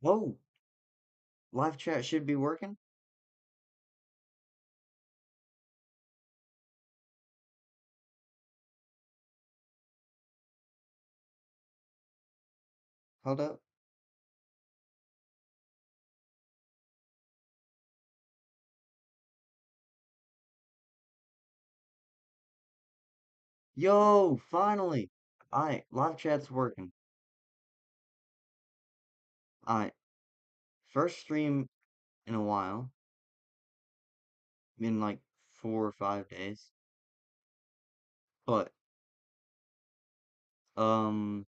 Whoa, live chat should be working. Hold up. Yo, finally. Alright, live chat's working. Alright, first stream in a while, in like 4 or 5 days. But, um,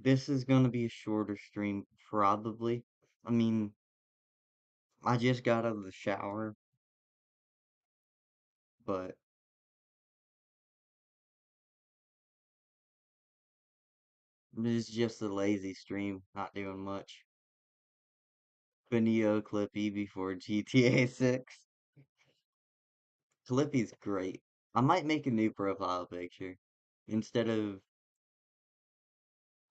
this is gonna be a shorter stream, probably. I mean, I just got out of the shower, but this is just a lazy stream, not doing much. Benito Clippy before GTA 6. Clippy's great. I might make a new profile picture. Instead of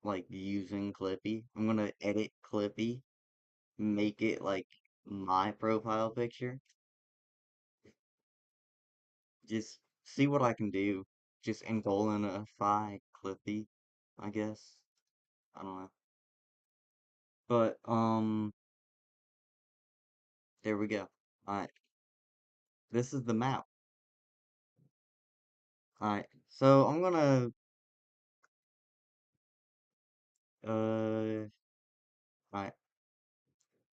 like using Clippy, I'm gonna edit Clippy, make it like my profile picture. Just see what I can do. Just Angolanify Clippy, I guess. I don't know. But there we go. Alright. This is the map. Alright. So I'm gonna alright.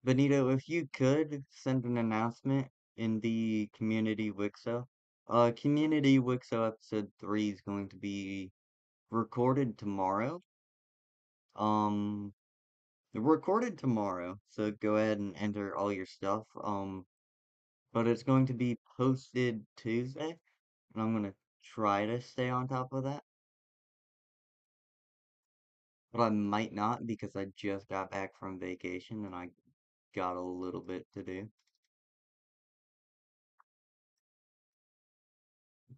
Benito, if you could send an announcement in the community WICSO. Community WICSO episode 3 is going to be recorded tomorrow. Um, recorded tomorrow, so go ahead and enter all your stuff. But it's going to be posted Tuesday, and I'm gonna try to stay on top of that. But I might not because I just got back from vacation and I got a little bit to do.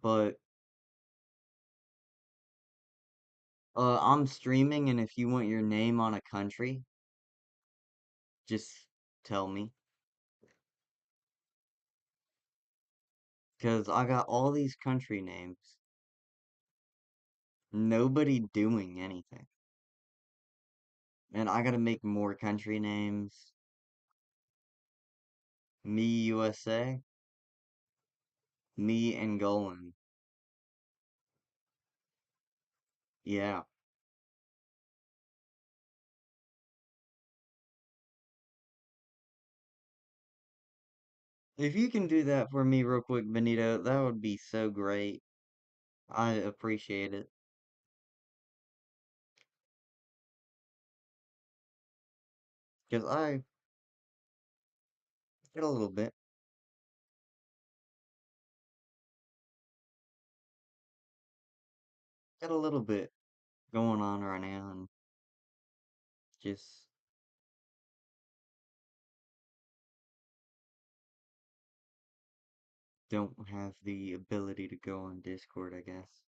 But I'm streaming, and if you want your name on a country, just tell me. Because I got all these country names. Nobody doing anything. And I gotta make more country names. Me USA, me Angolan. Yeah. If you can do that for me real quick, Benito, that would be so great. I appreciate it. Because I get a little bit. Got a little bit going on right now and just don't have the ability to go on Discord, I guess.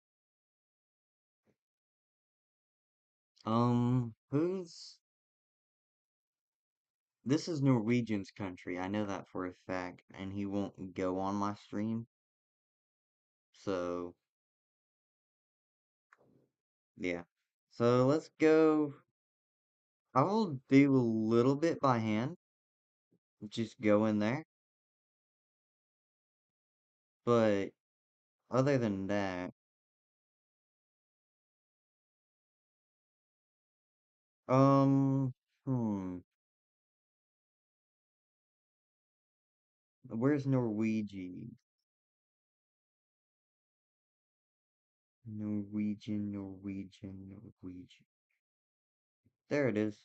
Who's this is Norwegian's country. I know that for a fact, and he won't go on my stream. So, yeah. So let's go. I will do a little bit by hand. Just go in there. But other than that, um, hmm, where's Norwegian? Norwegian. There it is.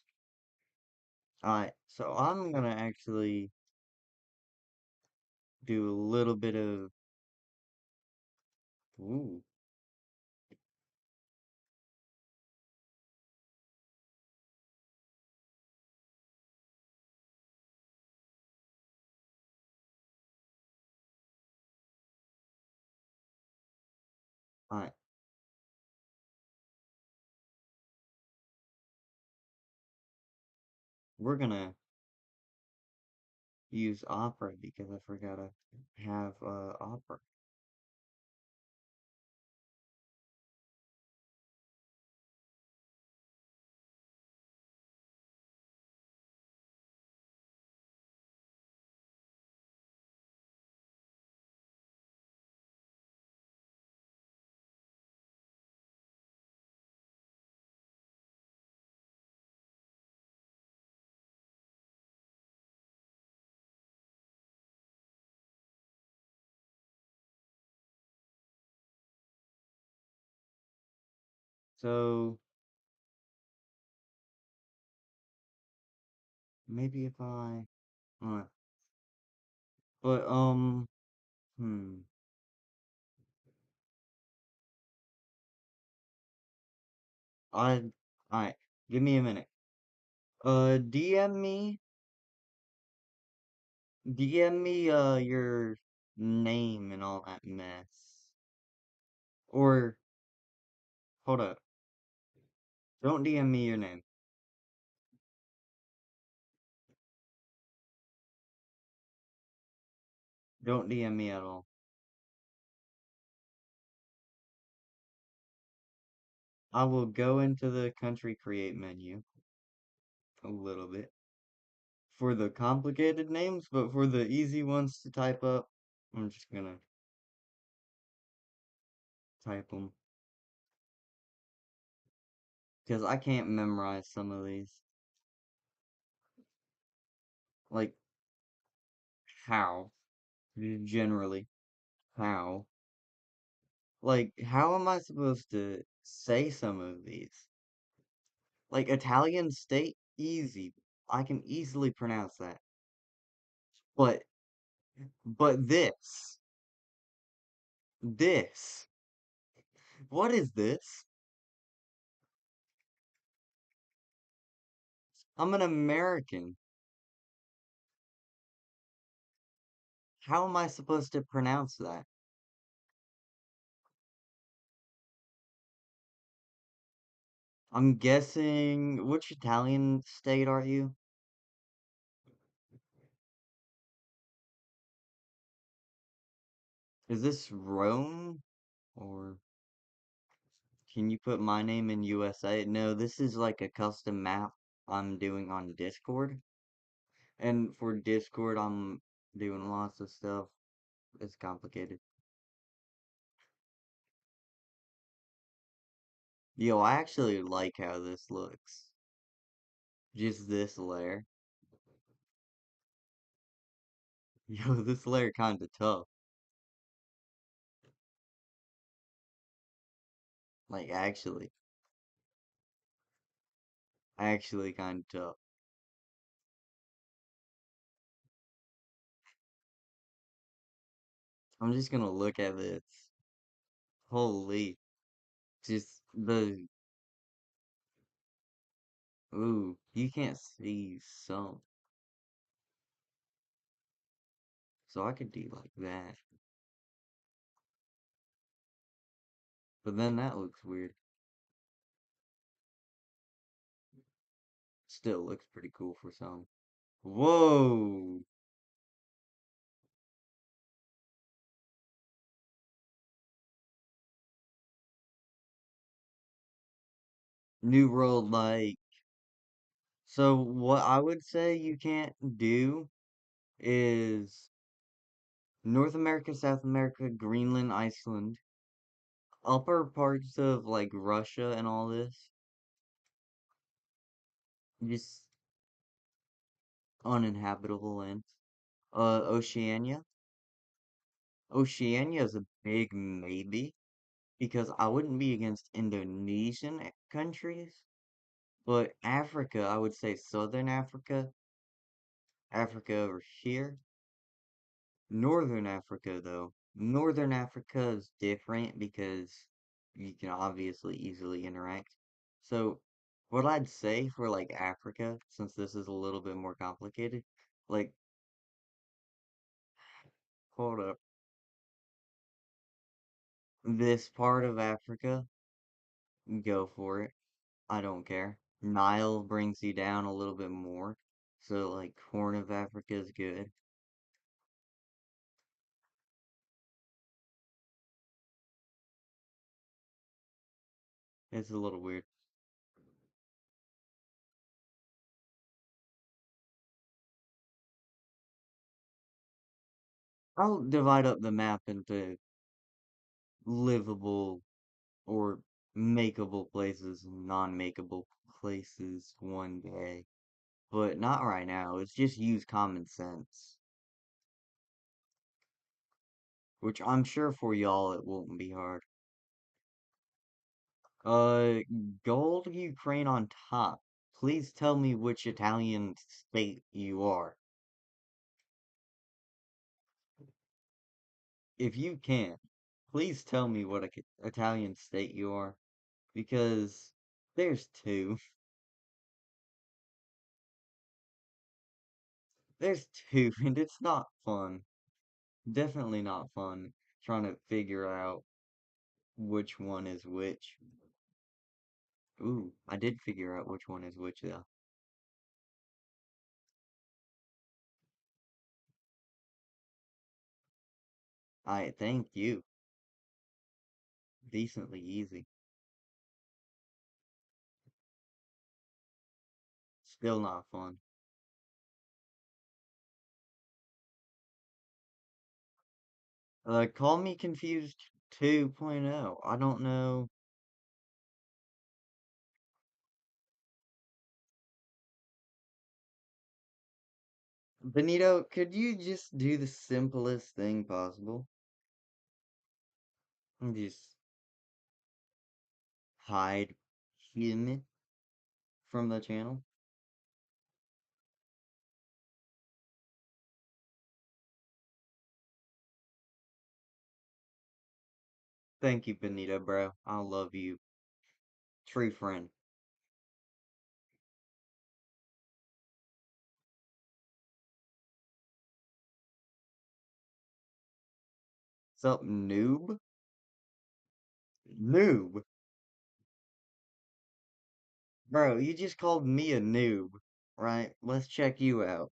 Alright, so I'm gonna actually do a little bit of, ooh, alright. we're gonna use Opera because I forgot to have Opera. So maybe if uh, but hmm, I, alright, give me a minute. DM me your name and all that mess. Or hold up, don't DM me your name. Don't DM me at all. I will go into the country create menu a little bit for the complicated names, but for the easy ones to type up, I'm just gonna type them because I can't memorize some of these. Like how, generally, how. Like, how am I supposed to say some of these? Like Italian state, easy. I can easily pronounce that. But this, what is this? I'm an American. How am I supposed to pronounce that? I'm guessing, which Italian state are you? Is this Rome? Or can you put my name in USA? No, this is like a custom map I'm doing on Discord. And for Discord, I'm doing lots of stuff. It's complicated. Yo, I actually like how this looks. Just this layer. Yo, this layer kinda tough. Like, actually kinda tough. I'm just gonna look at this. Holy. Just the, ooh, you can't see some. So I could do like that. But then that looks weird. Still looks pretty cool for some. Whoa! New World, like, so what I would say you can't do is North America, South America, Greenland, Iceland, upper parts of like Russia and all this, just uninhabitable lands. Oceania. Oceania is a big maybe because I wouldn't be against Indonesian countries, but Africa, I would say Southern Africa, Africa over here. Northern Africa, though. Northern Africa is different because you can obviously easily interact. So, what I'd say for like Africa, since this is a little bit more complicated, like, hold up, this part of Africa, go for it. I don't care. Nile brings you down a little bit more. So like Horn of Africa is good. It's a little weird. I'll divide up the map into livable or makeable places and non-makeable places one day. But not right now. It's just use common sense. Which I'm sure for y'all it won't be hard. Uh, Gold Ukraine on top. Please tell me which Italian state you are. If you can, please tell me what Italian state you are. Because there's two. There's two, and it's not fun. Definitely not fun trying to figure out which one is which. Ooh, I did figure out which one is which though. I thank you. Decently easy. Still not fun. Call me confused 2.0. I don't know. Benito, could you just do the simplest thing possible? And just hide him from the channel? Thank you, Benito, bro. I love you. True friend. Sup, noob? Noob? Bro, you just called me a noob, right? Let's check you out.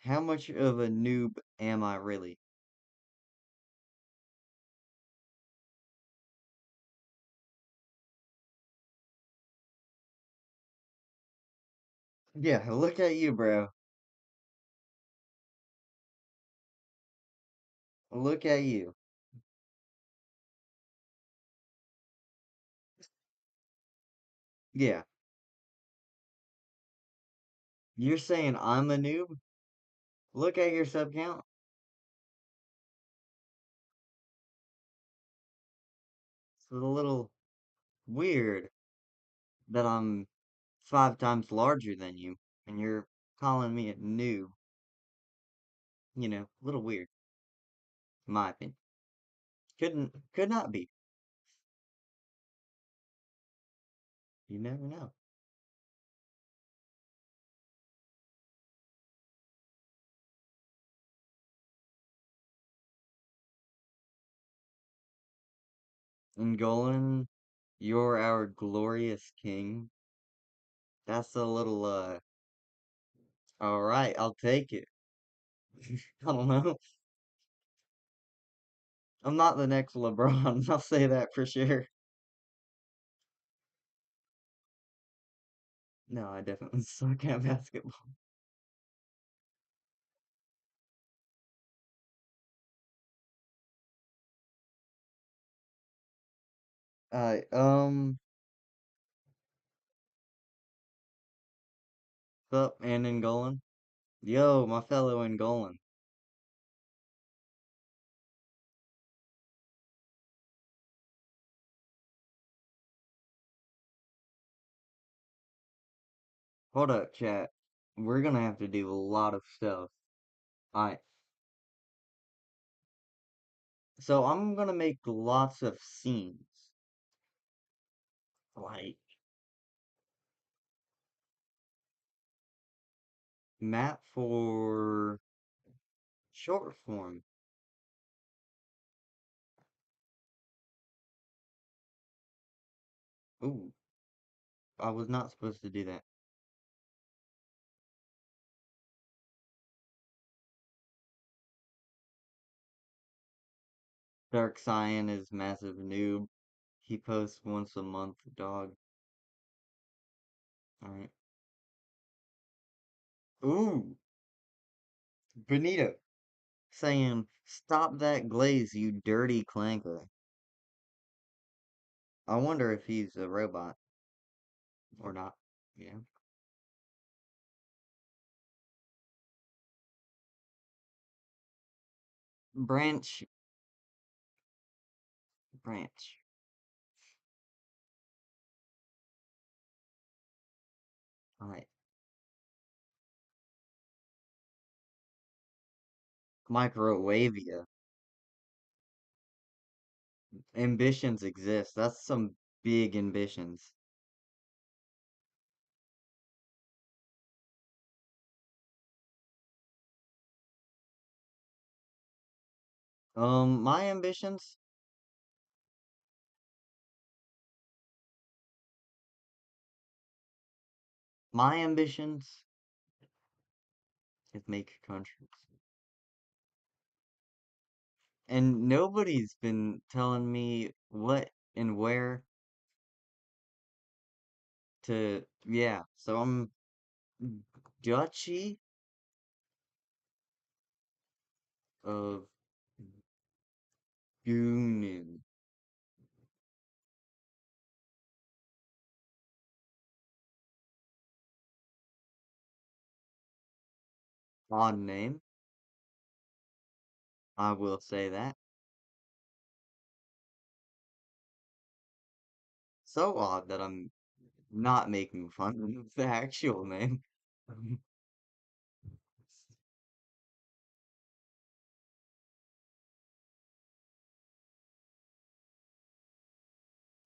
How much of a noob am I really? Yeah, look at you, bro. Look at you. Yeah, you're saying I'm a noob? Look at your sub count. It's a little weird that I'm 5 times larger than you, and you're calling me a noob. A little weird, in my opinion. Could not be. You never know. Angolan, you're our glorious king. That's a little, alright, I'll take it. I don't know. I'm not the next LeBron, I'll say that for sure. No, I definitely suck at basketball. Alright, sup, and Angolan? Yo, my fellow Angolan. Hold up, chat. We're gonna have to do a lot of stuff. Alright, so I'm gonna make lots of scenes. Like, map for short form. Ooh, I was not supposed to do that. Dark Cyan is massive noob. He posts once a month, dog. Alright. Ooh, Benito saying, "Stop that glaze, you dirty clanker." I wonder if he's a robot or not. Yeah. Branch, branch. Alright. Microwavia. Ambitions exist. That's some big ambitions. My ambitions? My ambitions is make countries. And nobody's been telling me what and where to, yeah. So I'm Duchy of Goonin. Odd name, I will say that. So odd that I'm not making fun of the actual name.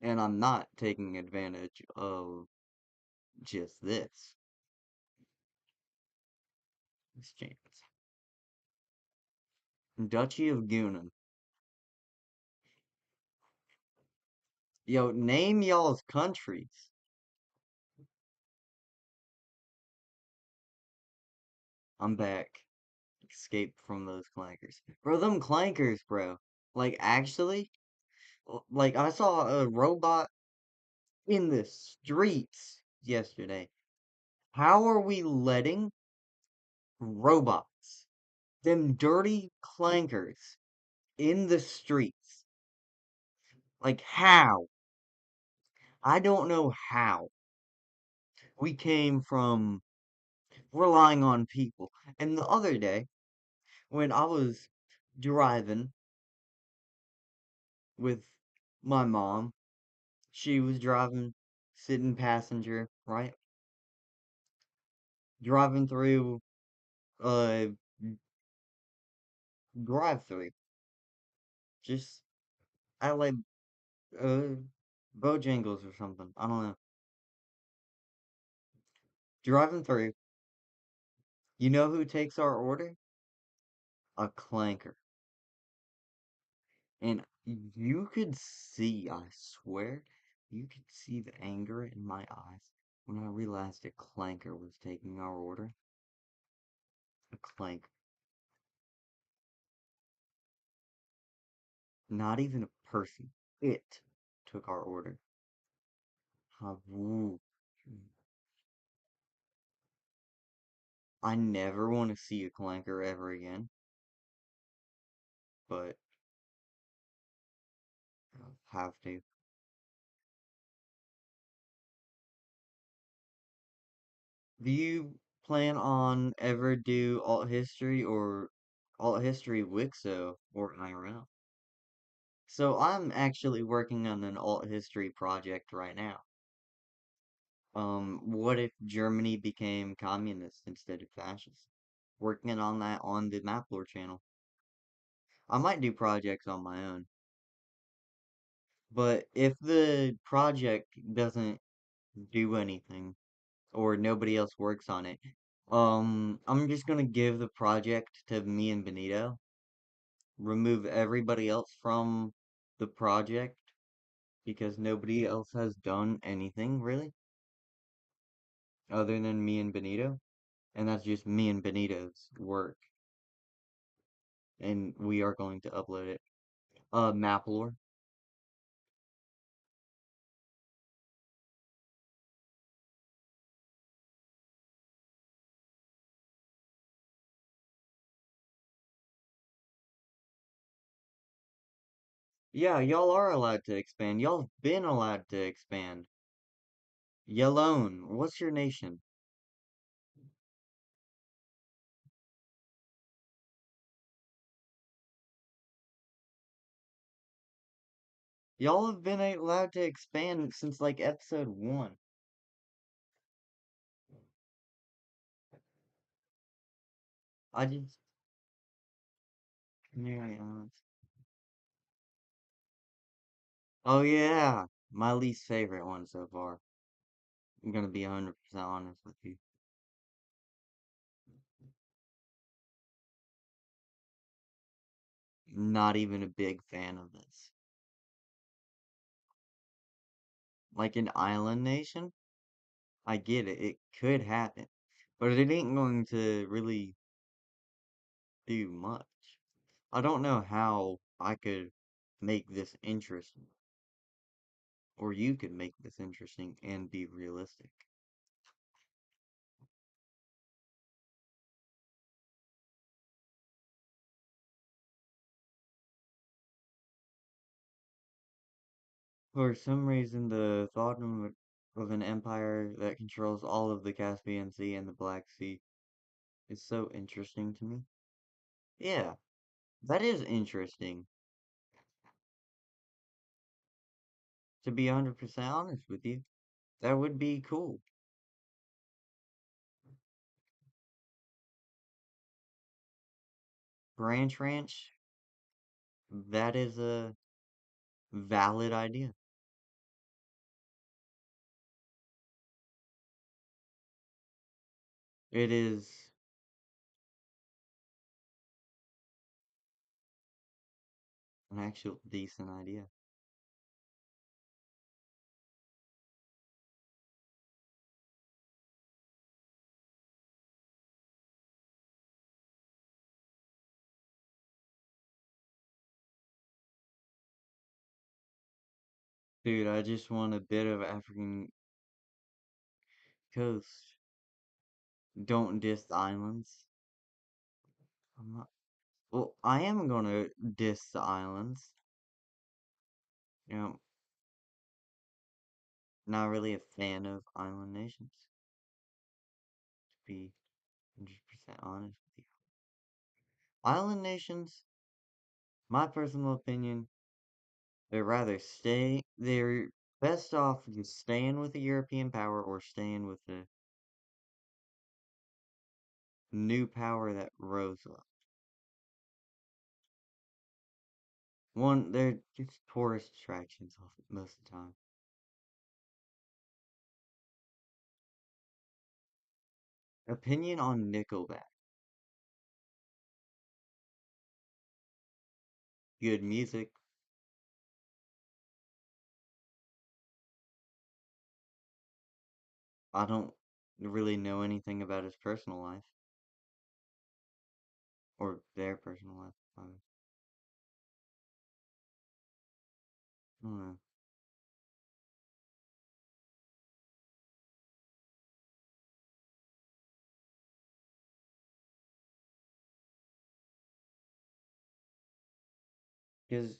And I'm not taking advantage of just this chance. Duchy of Goonin. Yo, name y'all's countries. I'm back. Escape from those clankers. Bro, them clankers, bro. Like, actually, like, I saw a robot in the streets yesterday. How are we letting robots, them dirty clankers, in the streets? Like, how? I don't know how. We came from relying on people. And the other day, when I was driving with my mom, she was driving, sitting passenger, right? Driving through uh drive through. Just I like uh Bojangles or something. I don't know. Driving through. You know who takes our order? A clanker. And you could see, I swear, you could see the anger in my eyes when I realized a clanker was taking our order. A clanker. Not even a person. It took our order. How woo. I never want to see a clanker ever again, but I'll have to. Do you plan on ever do alt history or alt history WICSO or IRL? So I'm actually working on an alt history project right now. What if Germany became communist instead of fascist? Working on that on the Maplore channel. I might do projects on my own, but if the project doesn't do anything or nobody else works on it, I'm just gonna give the project to me and Benito, remove everybody else from the project because nobody else has done anything really other than me and Benito, and that's just me and Benito's work, and we are going to upload it. Maplore. Yeah, y'all are allowed to expand. Y'all have been allowed to expand. Yalone, what's your nation? Y'all have been allowed to expand since like episode 1. I just, Canary Islands. Oh yeah, my least favorite one so far. I'm gonna be 100% honest with you. Not even a big fan of this. Like an island nation, I get it. It could happen. But it ain't going to really do much. I don't know how I could make this interesting. Or you could make this interesting and be realistic. For some reason, the thought of an empire that controls all of the Caspian Sea and the Black Sea is so interesting to me. Yeah, that is interesting. To be 100% honest with you, that would be cool. Branch Ranch, that is a valid idea. It is an actual decent idea. Dude, I just want a bit of African coast. Don't diss the islands. I'm not, well, I am gonna diss the islands. You know, not really a fan of island nations, to be 100% honest with you. Island nations, my personal opinion, they're best off just staying with a European power or staying with a new power that rose up. One, they're just tourist attractions most of the time. Opinion on Nickelback. Good music. I don't really know anything about his personal life or their personal life. I don't know. Because,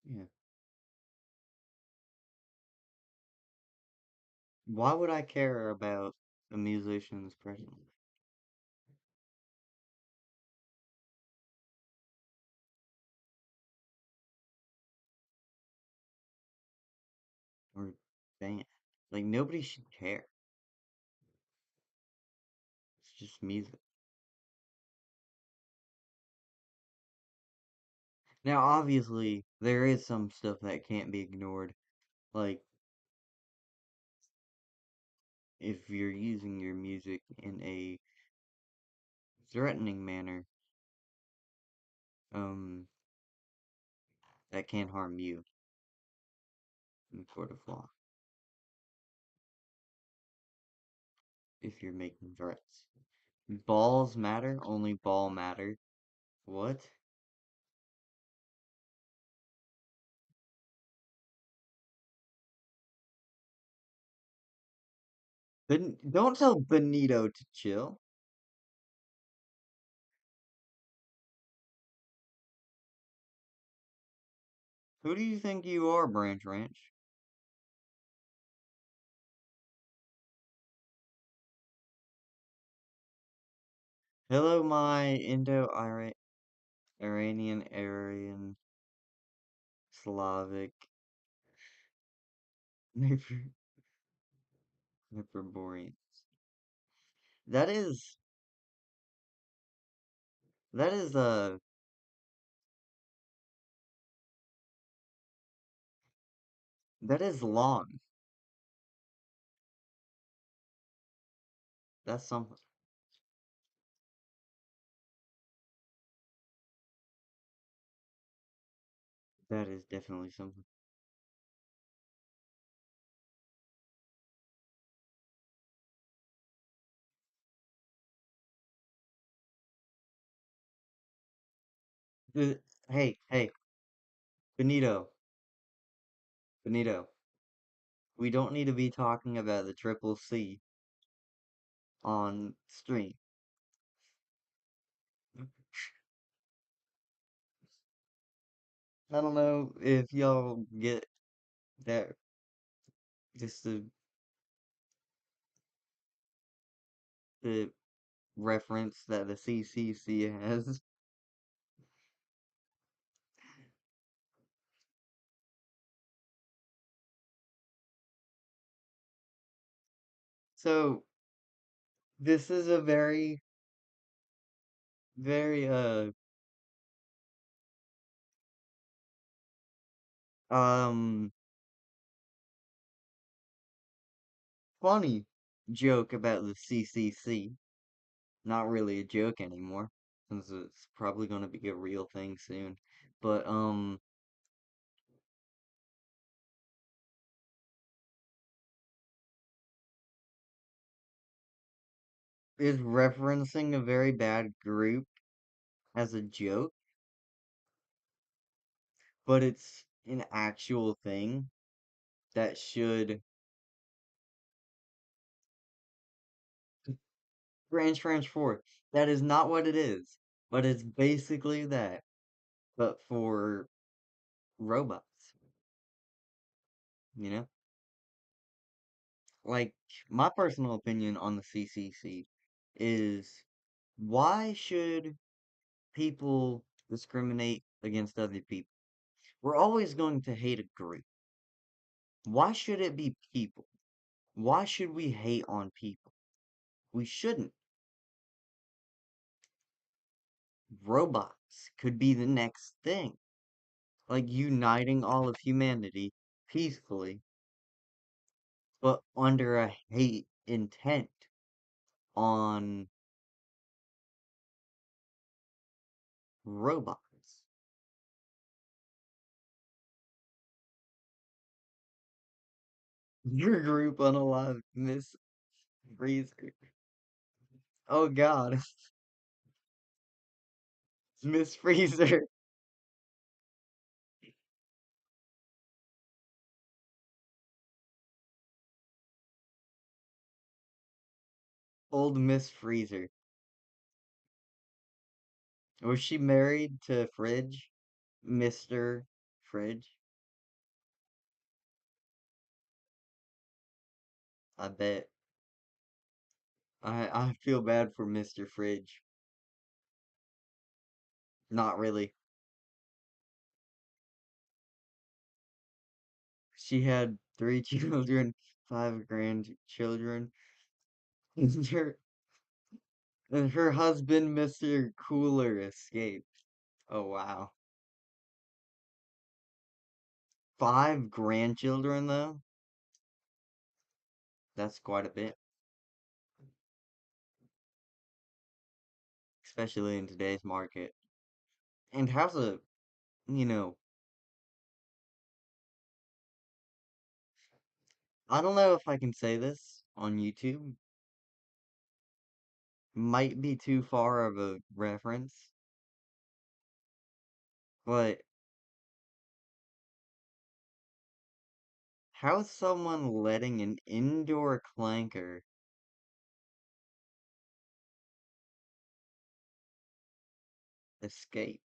yeah, why would I care about a musician's personal life or band? Like, nobody should care. It's just music. Now, obviously, there is some stuff that can't be ignored. Like, if you're using your music in a threatening manner, um, that can harm you in the court of law if you're making threats. Balls matter, only ball matter. What? Don't tell Benito to chill. Who do you think you are, Branch Ranch? Hello, my Indo-Iranian, Aryan, Slavic, Hyperboreans. That is, that is, that is long. That's something. That is definitely something. Uh, hey, Benito, Benito. We don't need to be talking about the triple C on stream. I don't know if y'all get that, just the reference that the CCC has. So this is a very um funny joke about the CCC. Not really a joke anymore, since it's probably going to be a real thing soon. But is referencing a very bad group as a joke, but it's an actual thing that should branch forth. That is not what it is, but it's basically that, but for robots, you know? Like, my personal opinion on the CCC is, why should people discriminate against other people? We're always going to hate a group. Why should it be people? Why should we hate on people? We shouldn't. Robots could be the next thing, like uniting all of humanity peacefully, but under a hate intent on robots. Your group unalive Miss Freezer. Oh God, Miss Freezer. Old Miss Freezer. Was she married to Fridge? Mr. Fridge? I bet. I feel bad for Mr. Fridge. Not really. She had three children, five grandchildren, and her husband, Mr. Cooler, escaped. Oh wow. Five grandchildren though? That's quite a bit. Especially in today's market. And how's you know, I don't know if I can say this on YouTube. might be too far of a reference, but how is someone letting an indoor clanker escape?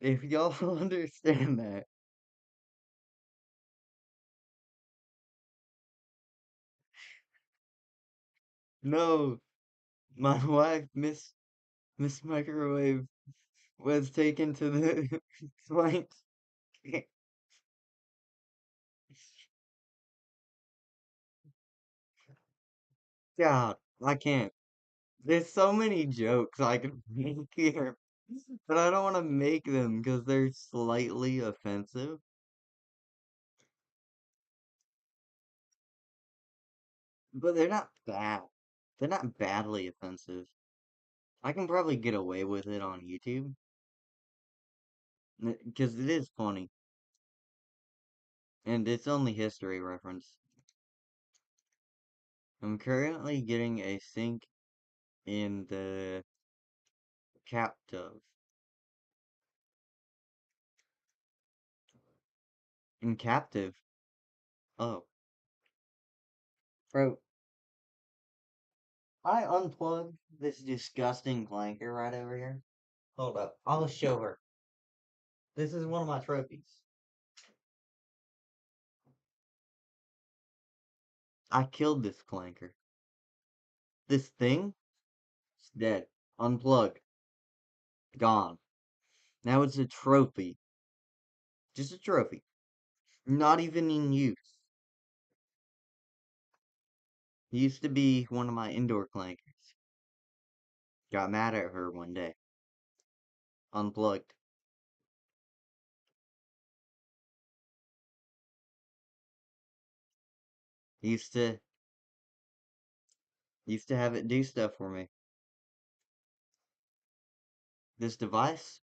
If y'all understand that, no, my wife, Miss Microwave, was taken to the flight. God, I can't. There's so many jokes I could make here, but I don't want to make them because they're slightly offensive. But they're not bad. They're not badly offensive. I can probably get away with it on YouTube because it is funny and it's only history reference. I'm currently getting a sink in the captive. In captive? Oh, bro, I unplugged this disgusting clanker right over here. Hold up, I'll show her. This is one of my trophies. I killed this clanker. This thing is dead. Unplugged. Gone. Now it's a trophy. Just a trophy. Not even in use. Used to be one of my indoor clankers. Got mad at her one day. Unplugged. Used to used to have it do stuff for me. This device,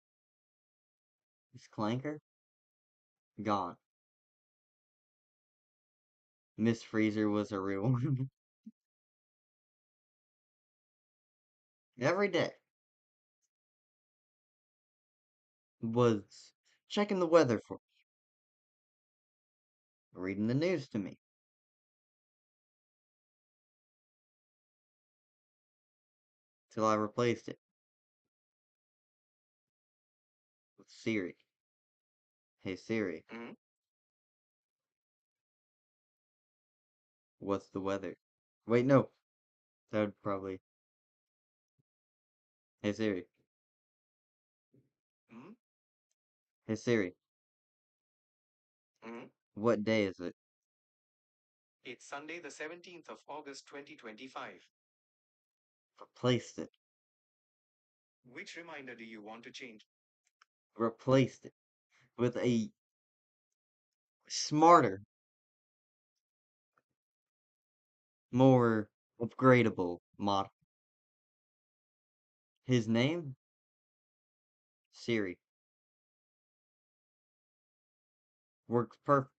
this clanker, gone. Miss Freezer was a real one. Every day was checking the weather for me, reading the news to me, till I replaced it with Siri. Hey Siri, what's the weather? Wait, no. That would probably. Hey Siri. Hey Siri, what day is it? It's Sunday, the 17th of August 2025. Replaced it. Which reminder do you want to change? Replaced it with a smarter, more upgradable model. His name? Siri. Works perfect.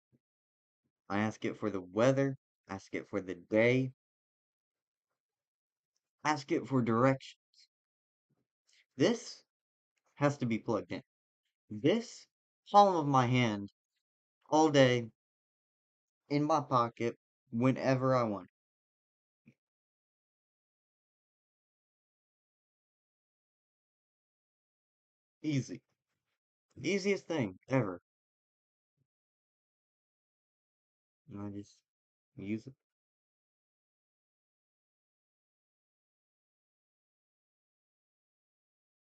I ask it for the weather, ask it for the day, ask it for direction. This has to be plugged in. This, palm of my hand, all day, in my pocket, whenever I want. Easy. Easiest thing ever. And I just use it.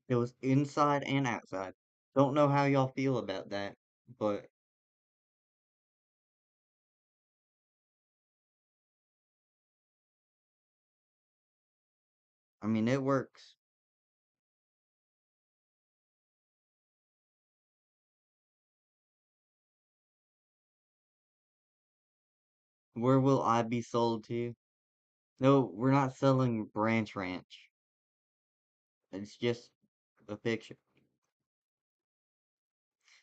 It was inside and outside. Don't know how y'all feel about that, but I mean, it works. Where will I be sold to? No, we're not selling Branch Ranch. It's just a picture.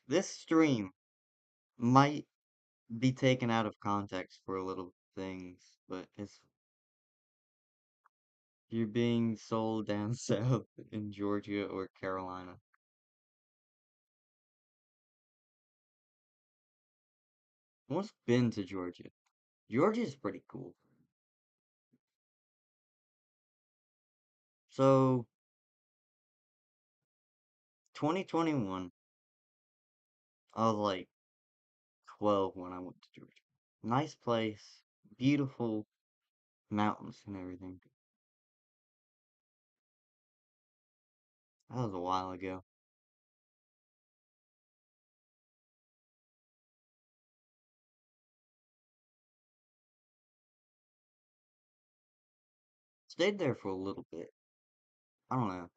This stream might be taken out of context for little things, but it's you're being sold down south in Georgia or Carolina. I once been to Georgia. Georgia's pretty cool. So 2021, I was like 12 when I went to Georgia. Nice place, beautiful mountains and everything. That was a while ago. Stayed there for a little bit. I don't know.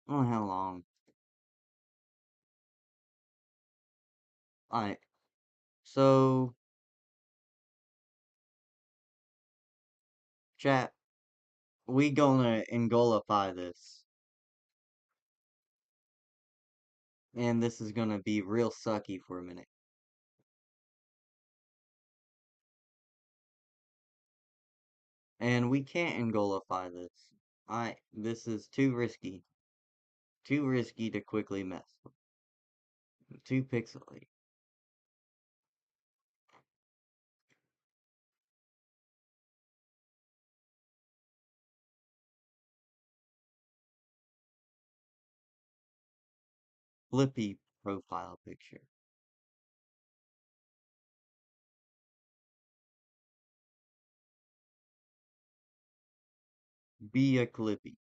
I don't know how long. Alright, so chat, we gonna engolify this. And this is gonna be real sucky for a minute. And we can't engolify this. This is too risky. Too risky to quickly mess with. Too pixely. Flippy profile picture. Be a clippy.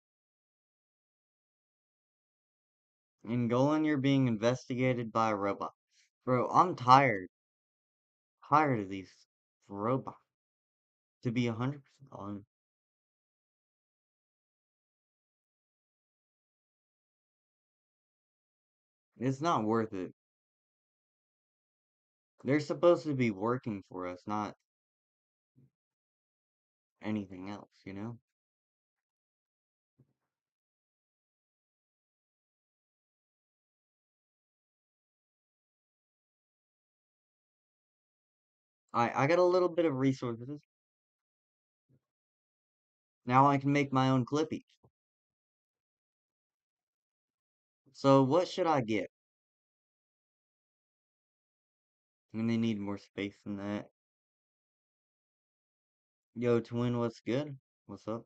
In Golan, you're being investigated by a robot. Bro, I'm tired. Tired of these robots. To be 100% honest. It's not worth it. They're supposed to be working for us, not anything else, you know? I got a little bit of resources. Now I can make my own clippy. So what should I get? I'm gonna need more space than that. Yo, twin, what's good? What's up?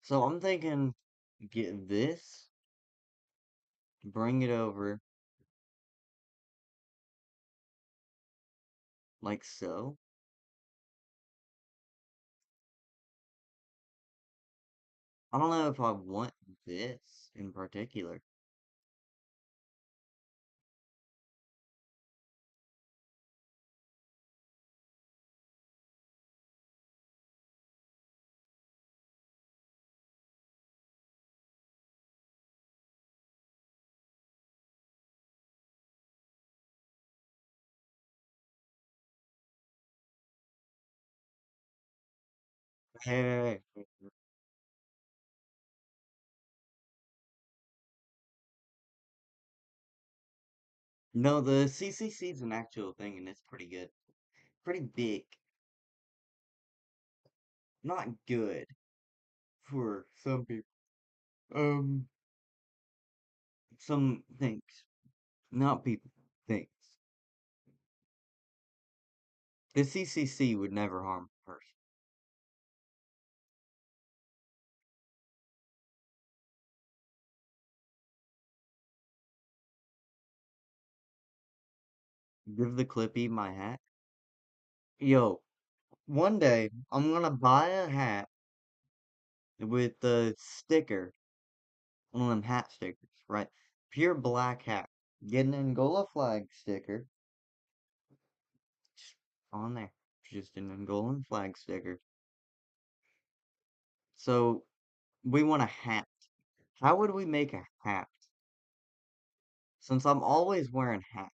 So I'm thinking get this, bring it over like so. I don't know if I want this in particular. Hey. No, the CCC is an actual thing and it's pretty good. Pretty big. Not good for some people. Um, some things. Not people. Things. The CCC would never harm a person. Give the Clippy my hat. Yo, one day I'm gonna buy a hat with the sticker, one of them hat stickers, right? Pure black hat. Get an Angola flag sticker just on there. Just an Angolan flag sticker. So we want a hat. How would we make a hat? Since I'm always wearing hats.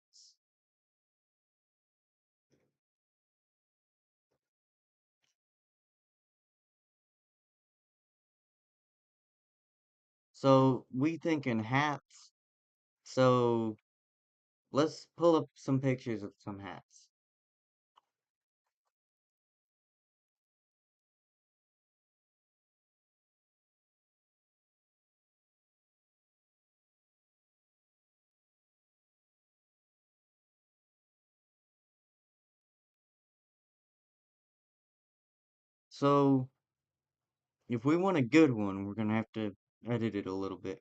So we thinking hats. So let's pull up some pictures of some hats. So if we want a good one, we're gonna have to edit it a little bit.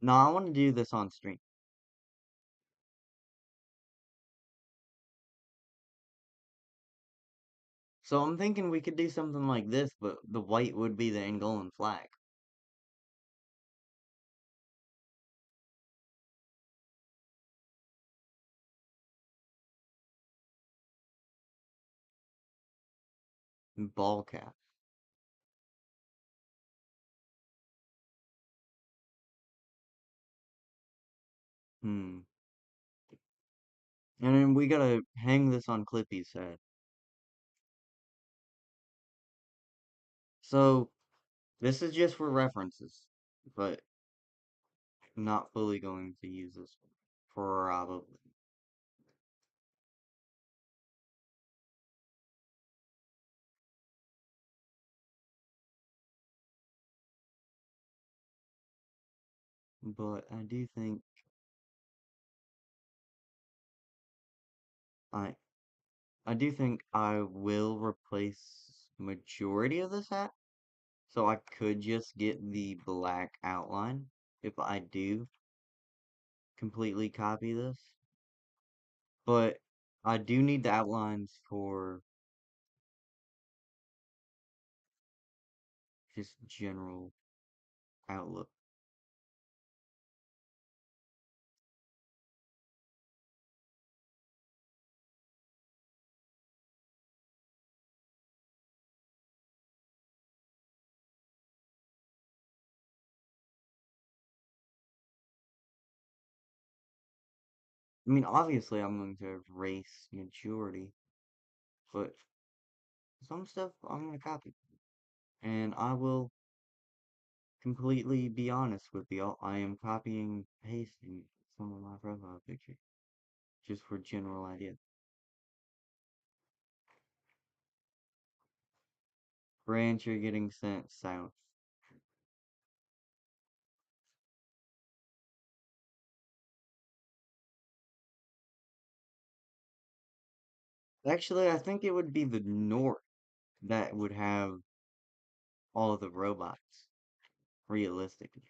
No, I want to do this on stream. So I'm thinking we could do something like this, but the white would be the Angolan flag. Ball cap. Hmm. And then we gotta hang this on Clippy's head. So this is just for references, but not fully going to use this probably. But I do think I I do think I will replace majority of this hat. So I could just get the black outline if I do completely copy this. But I do need the outlines for just general outlook. I mean, obviously I'm going to erase majority, but some stuff I'm going to copy. And I will completely be honest with you. I am copying, pasting some of my profile pictures just for general idea. Branch are getting sent south. Actually, I think it would be the north that would have all the robots, realistically.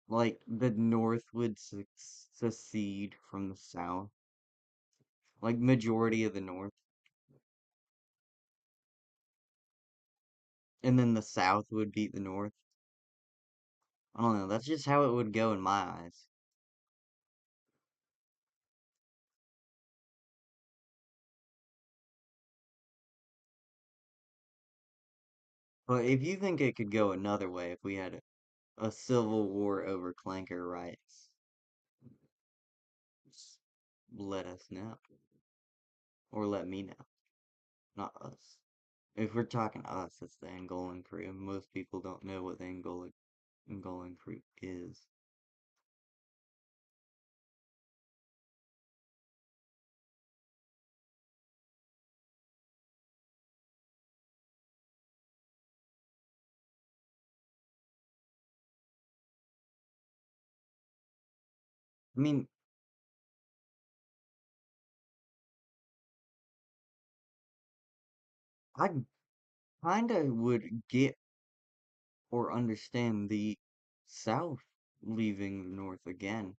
Like, the north would secede from the south. Like, majority of the north. And then the south would beat the north. I don't know, that's just how it would go in my eyes. But if you think it could go another way, if we had a civil war over clanker rights, just let us know. Or let me know. Not us. If we're talking us, it's the Angolan crew. Most people don't know what the Angolan crew is. I mean, I kinda would get or understand the South leaving the North again.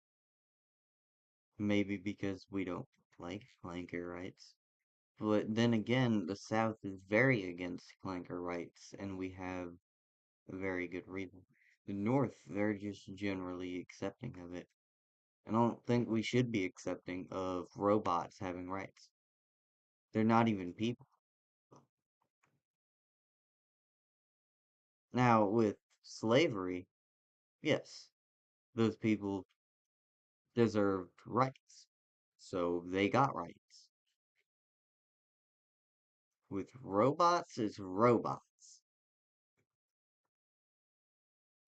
Maybe because we don't like clanker rights. But then again, the South is very against clanker rights, and we have a very good reason. The North, they're just generally accepting of it. And I don't think we should be accepting of robots having rights. They're not even people. Now, with slavery, yes, those people deserved rights. So they got rights. With robots, it's robots.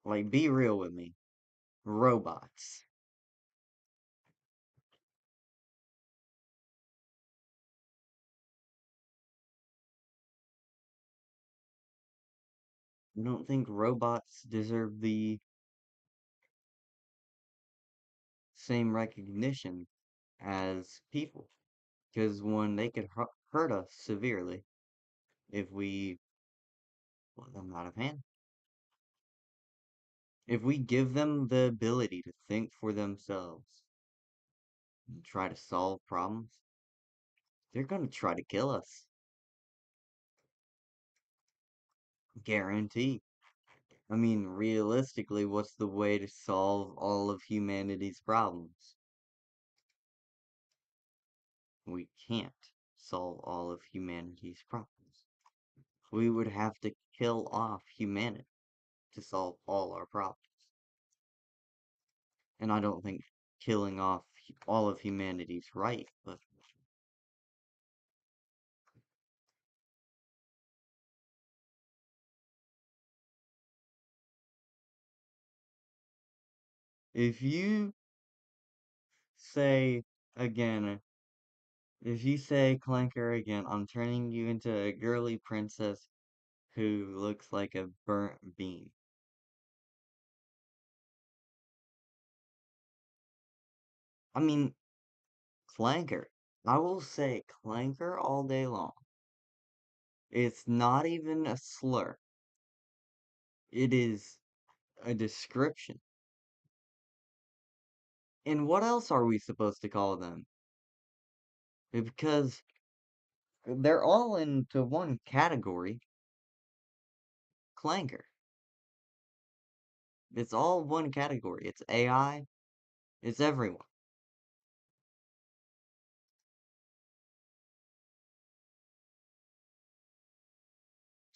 Like, be real with me. Robots. I don't think robots deserve the same recognition as people. Because one, they could hurt us severely if we let them out of hand. If we give them the ability to think for themselves and try to solve problems, they're gonna try to kill us. Guarantee. I mean, realistically, what's the way to solve all of humanity's problems? We can't solve all of humanity's problems. We would have to kill off humanity to solve all our problems. And I don't think killing off all of humanity's right, but if you say again, if you say Clanker again, I'm turning you into a girly princess who looks like a burnt bean. I mean, Clanker. I will say Clanker all day long. It's not even a slur. It is a description. And what else are we supposed to call them? Because they're all into one category, Clanker. It's all one category. It's AI, it's everyone.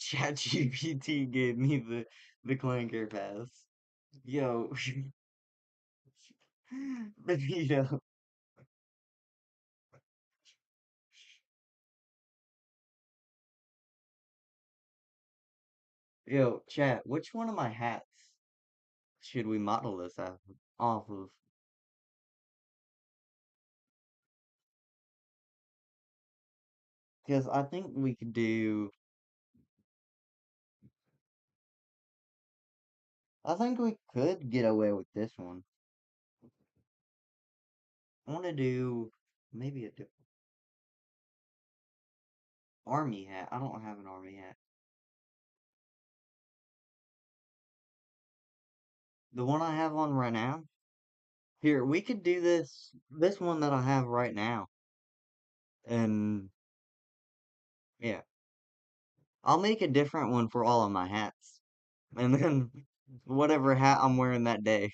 ChatGPT gave me the Clanker pass. Yo, Benito. Yo, chat, which one of my hats should we model this off of? Because I think we could do. I think we could get away with this one. I want to do maybe a different army hat. I don't have an army hat. The one I have on right now. Here, we could do this one that I have right now. And yeah, I'll make a different one for all of my hats. And then whatever hat I'm wearing that day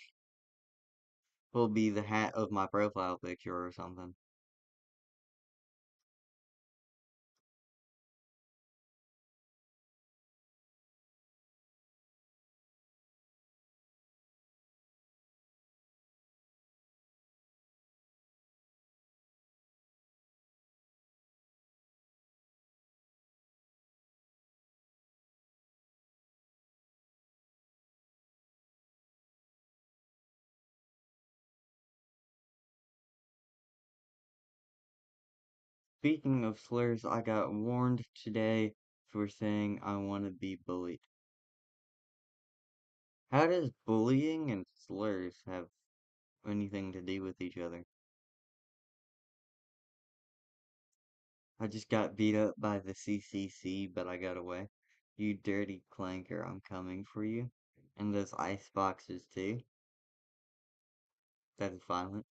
will be the hat of my profile picture or something. Speaking of slurs, I got warned today for saying I want to be bullied. How does bullying and slurs have anything to do with each other? I just got beat up by the CCC, but I got away. You dirty clanker, I'm coming for you. And those ice boxes too. That is violent.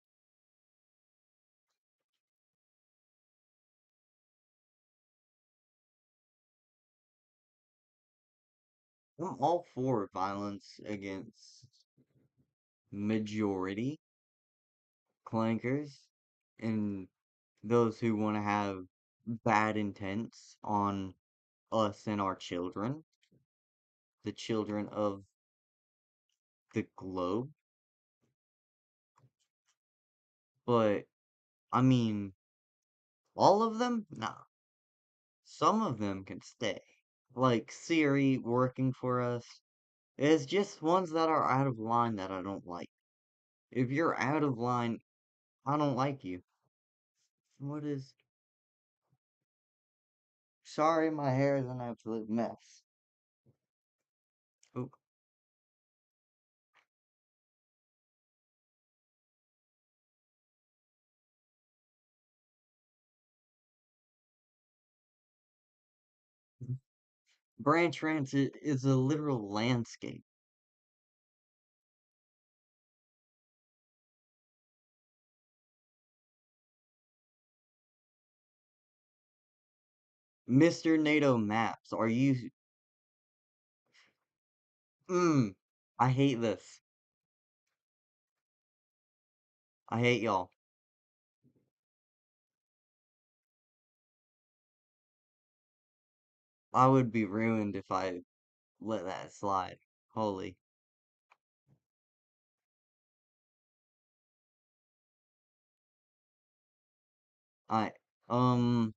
I'm all for violence against majority clankers and those who want to have bad intents on us and our children, the children of the globe. But I mean, all of them? Nah. Some of them can stay. Like Siri working for us. It's just ones that are out of line that I don't like. If you're out of line, I don't like you. What is... Sorry, my hair is an absolute mess. Oh, Branch Ranch is a literal landscape. Mr. NATO Maps, are you... Mmm, I hate this. I hate y'all. I would be ruined if I let that slide. Holy. I, um,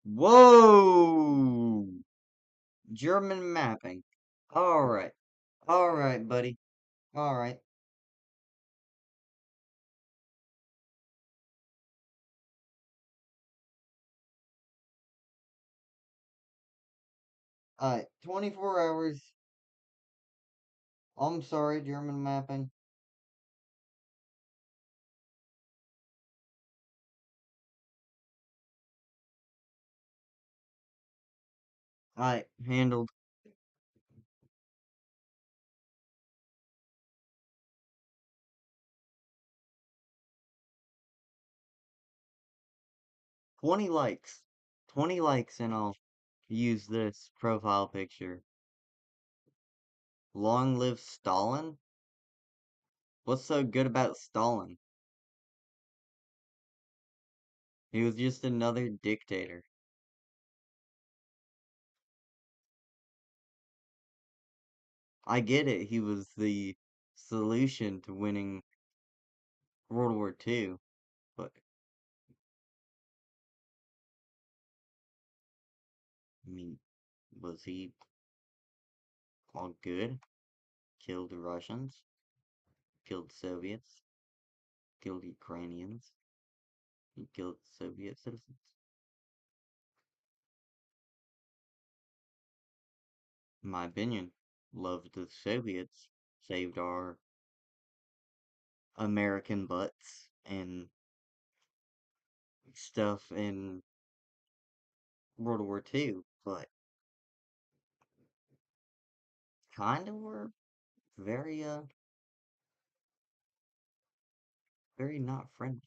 whoa! German mapping. Alright. Alright, buddy. Alright. Alright. 24 hours. I'm sorry, German mapping. Alright. Handled. 20 likes. 20 likes and I'll use this profile picture. Long live Stalin? What's so good about Stalin? He was just another dictator. I get it, he was the solution to winning World War II, but I mean, was he all good? Killed the Russians, killed Soviets, killed Ukrainians, he killed Soviet citizens. In my opinion, loved the Soviets, saved our American butts and stuff in World War II, but kind of were very, very not friendly.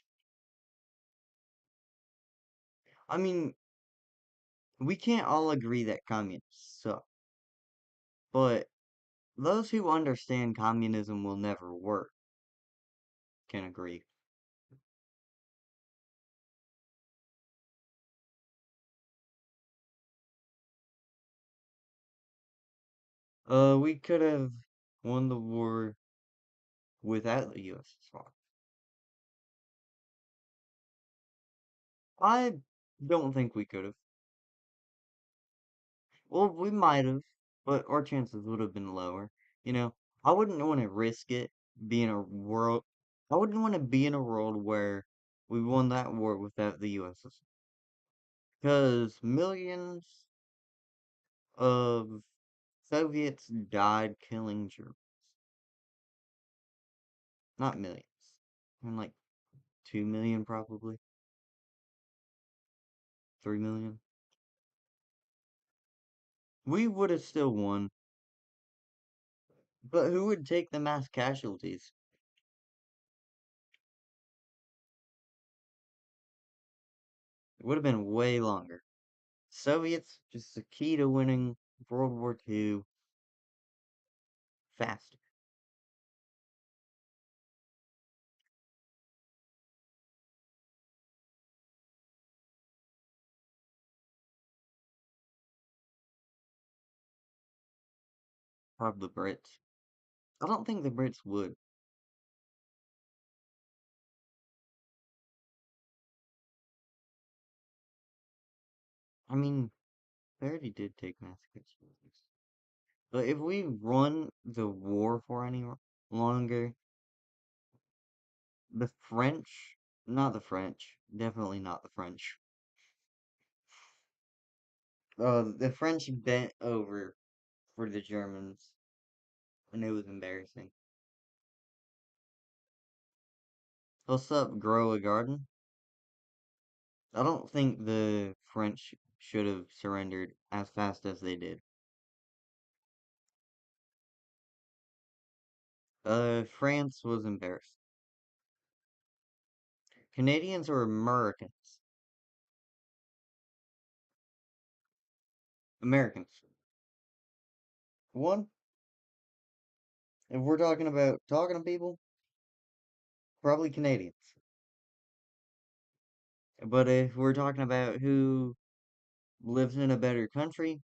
I mean, we can't all agree that communists suck, but those who understand communism will never work can agree. We could have won the war without the USSR. I don't think we could have. Well, we might have, but our chances would have been lower. You know, I wouldn't want to risk it being a world. I wouldn't want to be in a world where we won that war without the USSR. Because millions of Soviets died killing Germans. Not millions. Like 2 million probably. 3 million. We would have still won. But who would take the mass casualties? It would have been way longer. Soviets, just the key to winning World War II faster. Probably the Brits. I don't think the Brits would. I mean, they already did take mass casualties. But if we run the war for any longer, the French, not the French, definitely not the French. The French bent over for the Germans, and it was embarrassing. What's up, grow a garden? I don't think the French should have surrendered as fast as they did. France was embarrassed. Canadians or Americans? Americans. One, if we're talking about talking to people, probably Canadians. But if we're talking about who lives in a better country,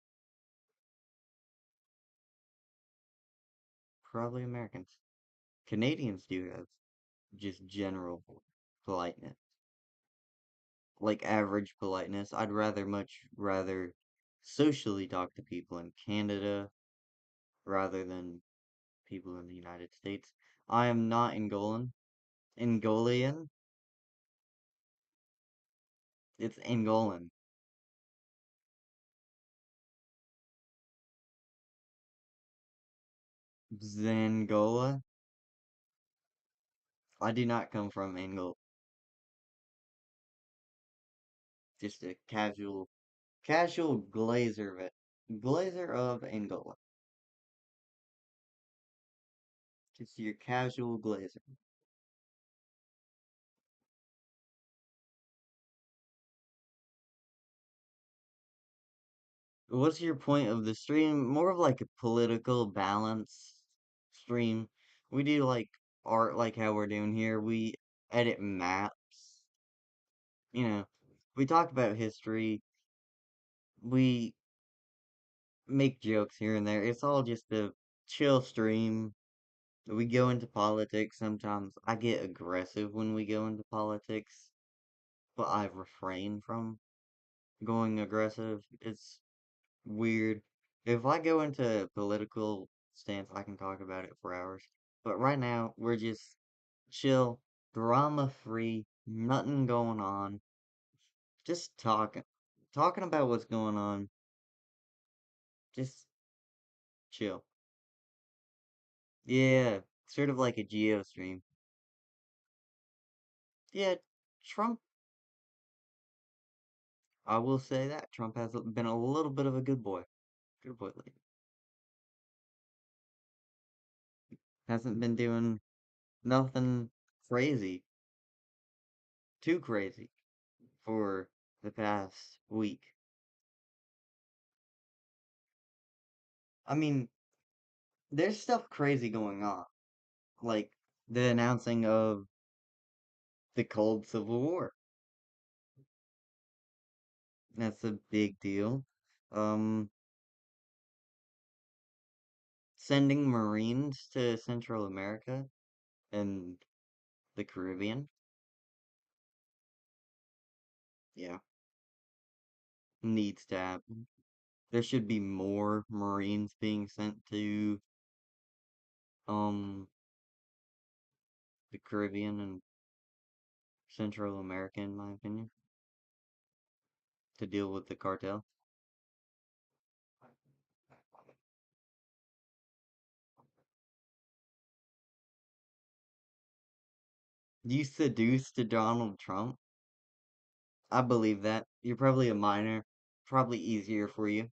probably Americans. Canadians do have just general politeness, like average politeness. I'd much rather socially talk to people in Canada rather than people in the United States. I am not Angolan. Angolian? It's Angolan. Zangola? I do not come from Angola. Just a casual glazer of Angola. Just your casual glazer. What's your point of the stream? More of like a political balance stream. We do like art like how we're doing here. We edit maps. You know, we talk about history. We make jokes here and there. It's all just a chill stream. We go into politics sometimes. I get aggressive when we go into politics, but I refrain from going aggressive. It's weird. If I go into a political stance, I can talk about it for hours. But right now, we're just chill, drama free, nothing going on. Just talking. Talking about what's going on. Just chill. Yeah, sort of like a geo stream. Yeah, Trump, I will say that. Trump has been a little bit of a good boy. Good boy lately. Hasn't been doing nothing crazy, too crazy for the past week. I mean, there's stuff crazy going on, like the announcing of the Cold Civil War. That's a big deal. Um, Sending Marines to Central America and the Caribbean. Yeah, needs to happen. There should be more Marines being sent to um the Caribbean and Central America, in my opinion, to deal with the cartel. You seduced to Donald Trump? I believe that. You're probably a minor. Probably easier for you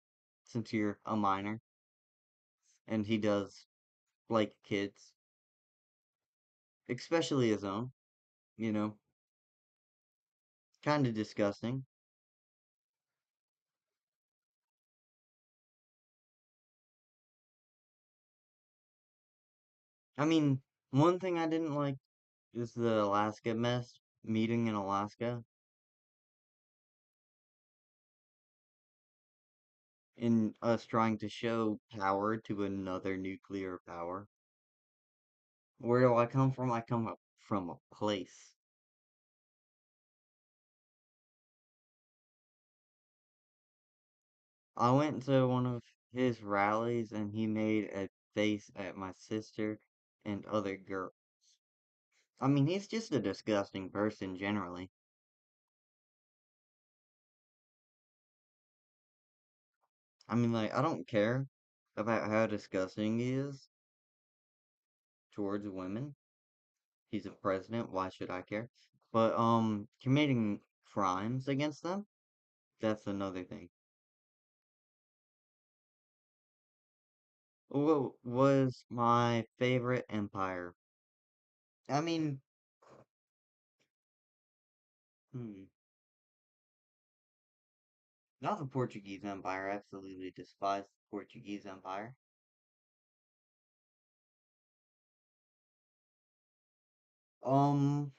since you're a minor. And he does like kids, especially his own, you know. Kind of disgusting. I mean, one thing I didn't like is the Alaska mess, meeting in Alaska, and us trying to show power to another nuclear power. Where do I come from? I come up from a place. I went to one of his rallies and he made a face at my sister and other girls. I mean, he's just a disgusting person generally. I mean, like, I don't care about how disgusting he is towards women. He's a president, why should I care? But, committing crimes against them, that's another thing. What was my favorite empire? I mean, hmm, not the Portuguese Empire. I absolutely despise the Portuguese Empire. Um,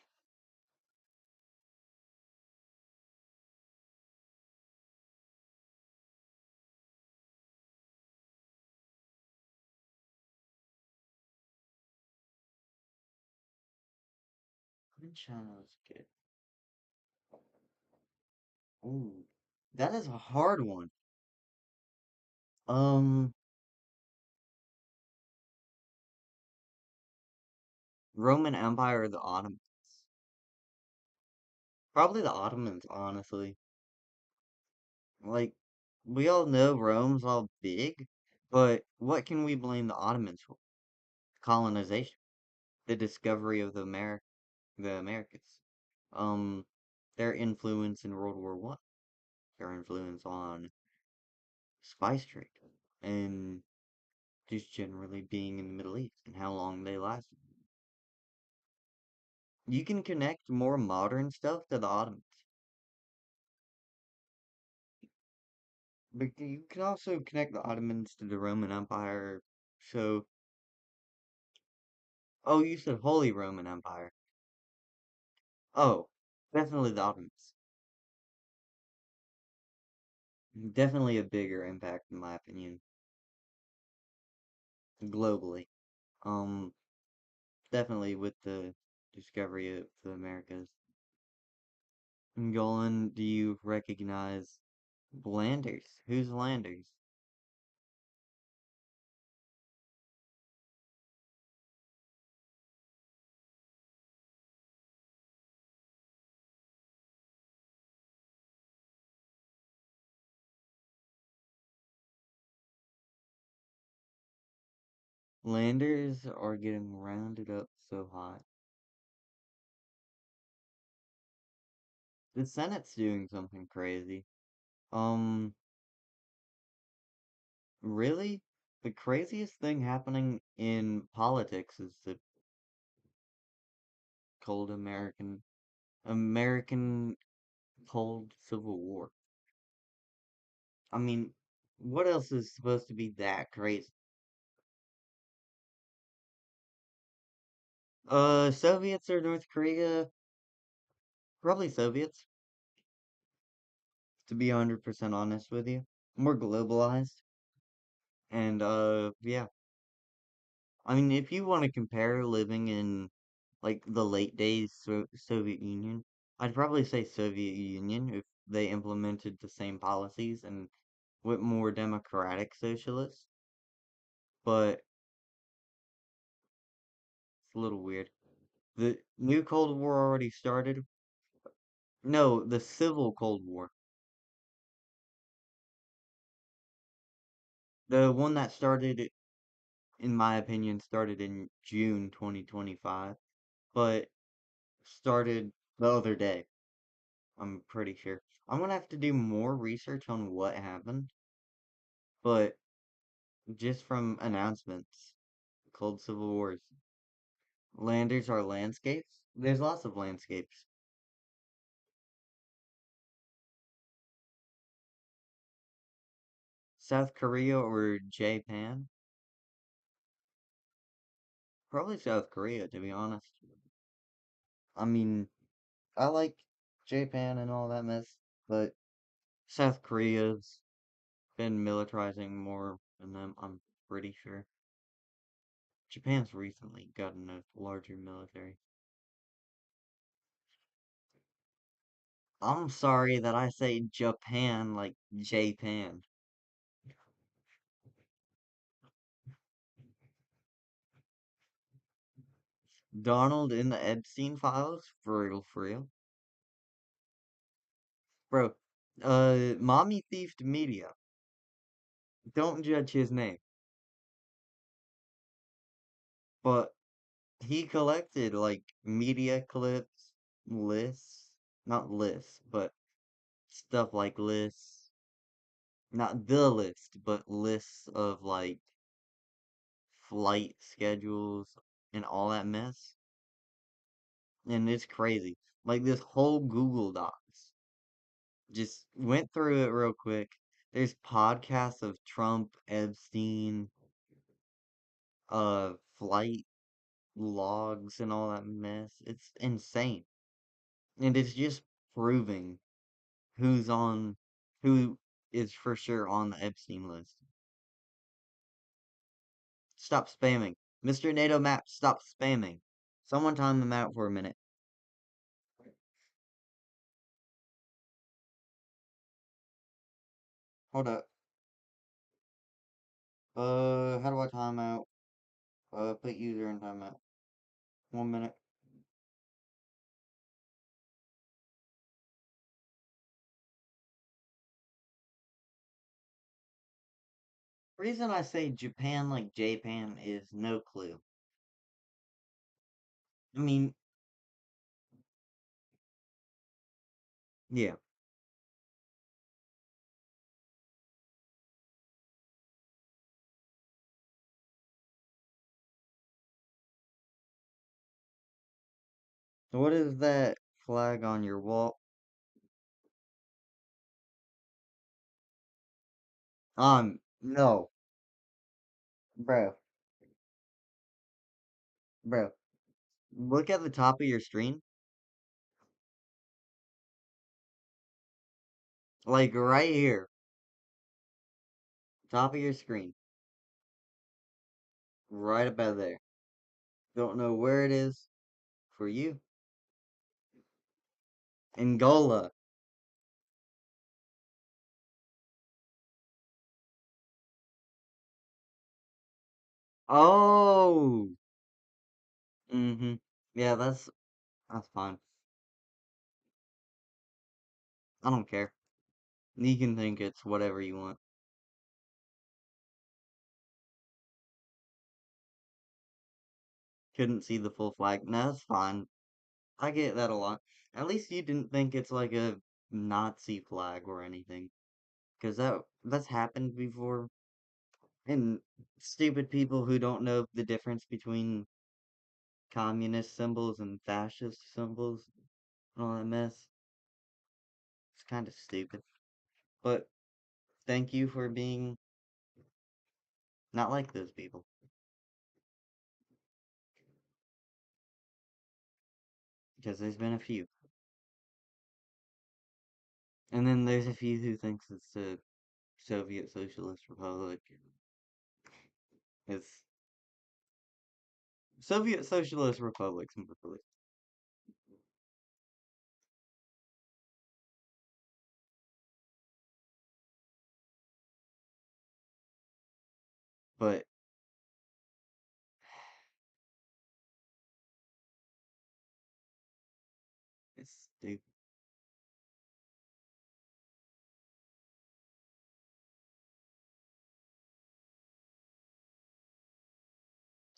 when China was good. Ooh, that is a hard one. Um, Roman Empire or the Ottomans? Probably the Ottomans, honestly. Like, we all know Rome's all big, but what can we blame the Ottomans for? Colonization, the discovery of the Americas. Um, their influence in World War One, their influence on spice trade, and just generally being in the Middle East and how long they lasted. You can connect more modern stuff to the Ottomans, but you can also connect the Ottomans to the Roman Empire. So, oh, you said Holy Roman Empire. Oh, definitely the Ottomans. Definitely a bigger impact, in my opinion, globally. Um, definitely with the discovery of the Americas. Golan, do you recognize Landers? Who's Landers? Landers are getting rounded up so hot. The Senate's doing something crazy. Um, really? The craziest thing happening in politics is the cold American cold Civil War. I mean, what else is supposed to be that crazy? Soviets or North Korea? Probably Soviets, to be 100% honest with you. More globalized. And, yeah. I mean, if you want to compare living in, like, the late days Soviet Union, I'd probably say Soviet Union if they implemented the same policies and with more democratic socialists. But it's a little weird. The new Cold War already started. No, the civil Cold War. The one that started, in my opinion, started in June 2025, but started the other day, I'm pretty sure. I'm gonna have to do more research on what happened, but just from announcements, Cold Civil Wars. Landers are landscapes? There's lots of landscapes. South Korea or Japan? Probably South Korea, to be honest. I mean, I like Japan and all that mess, but South Korea's been militarizing more than them, I'm pretty sure. Japan's recently gotten a larger military. I'm sorry that I say Japan like Japan. Donald in the Epstein files? For real, for real. Bro, mommy thiefed media. Don't judge his name. But he collected like media clips, lists, not lists, but stuff like lists, not the list, but lists of like flight schedules and all that mess. And it's crazy. Like this whole Google Docs. Just went through it real quick. There's podcasts of Trump, Epstein, flight logs and all that mess. It's insane. And it's just proving who's on, who is for sure on the Epstein list. Stop spamming. Mr. NATO map, stop spamming. Someone time him out for a minute. Hold up. How do I time out? Put user in timeout. 1 minute. Reason I say Japan like Japan is no clue. I mean, yeah. So what is that flag on your wall? No. Bro, bro. Look at the top of your screen. Like right here. Top of your screen. Right about there. Don't know where it is for you. Angola. Oh. Mm-hmm. Yeah, that's fine. I don't care. You can think it's whatever you want. Couldn't see the full flag. No, that's fine. I get that a lot. At least you didn't think it's like a Nazi flag or anything. Because that's happened before. And stupid people who don't know the difference between communist symbols and fascist symbols and all that mess. It's kind of stupid. But thank you for being not like those people. Because there's been a few. And then there's a few who thinks it's a Soviet Socialist Republic. It's Soviet Socialist Republics, really. But it's stupid.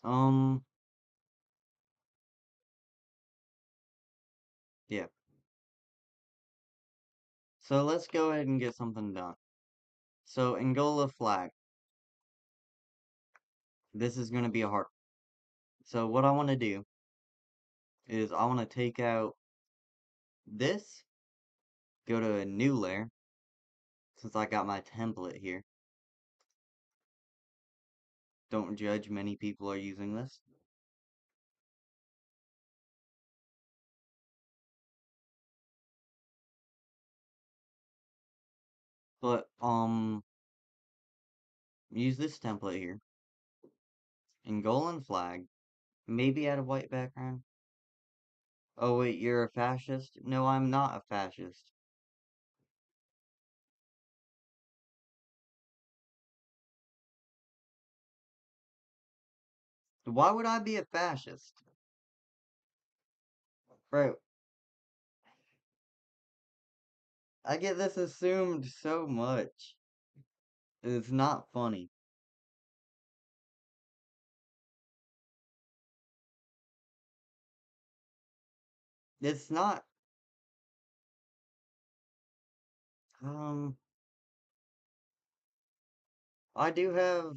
Um, yeah. So let's go ahead and get something done. So Angola flag. This is gonna be a hard. So what I want to do is I want to take out this, go to a new layer, since I got my template here. Don't judge, many people are using this. But use this template here Angolan flag. Maybe at a white background. Oh wait, you're a fascist? No, I'm not a fascist. Why would I be a fascist? Bro, I get this assumed so much. It's not funny. It's not, um, I do have,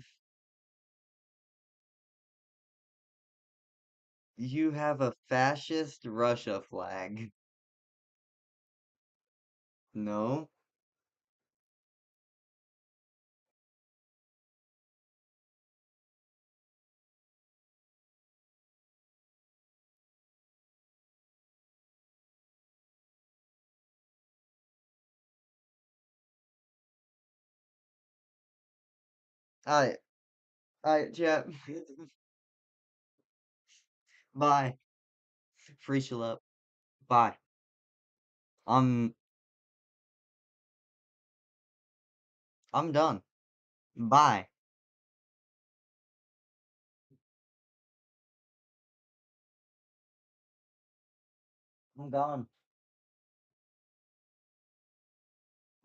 you have a fascist Russia flag. No? I, chat. Bye. Free up. Bye. I'm, I'm done. Bye. I'm gone.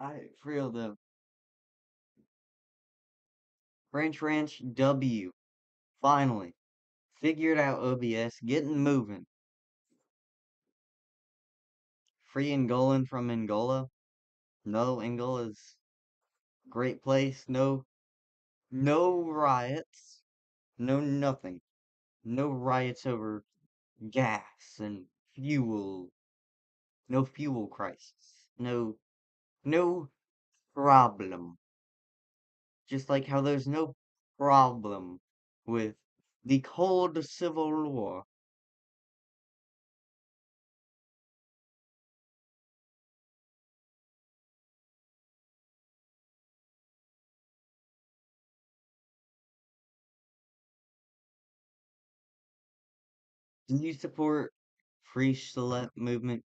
For real though. Ranch W. Finally. Figured out OBS. Getting moving. Free Angolan from Angola. No, Angola's great place. No riots. No nothing. No riots over gas and fuel. No fuel crisis. No problem. Just like how there's no problem with the cold civil war. Do you support free select movement?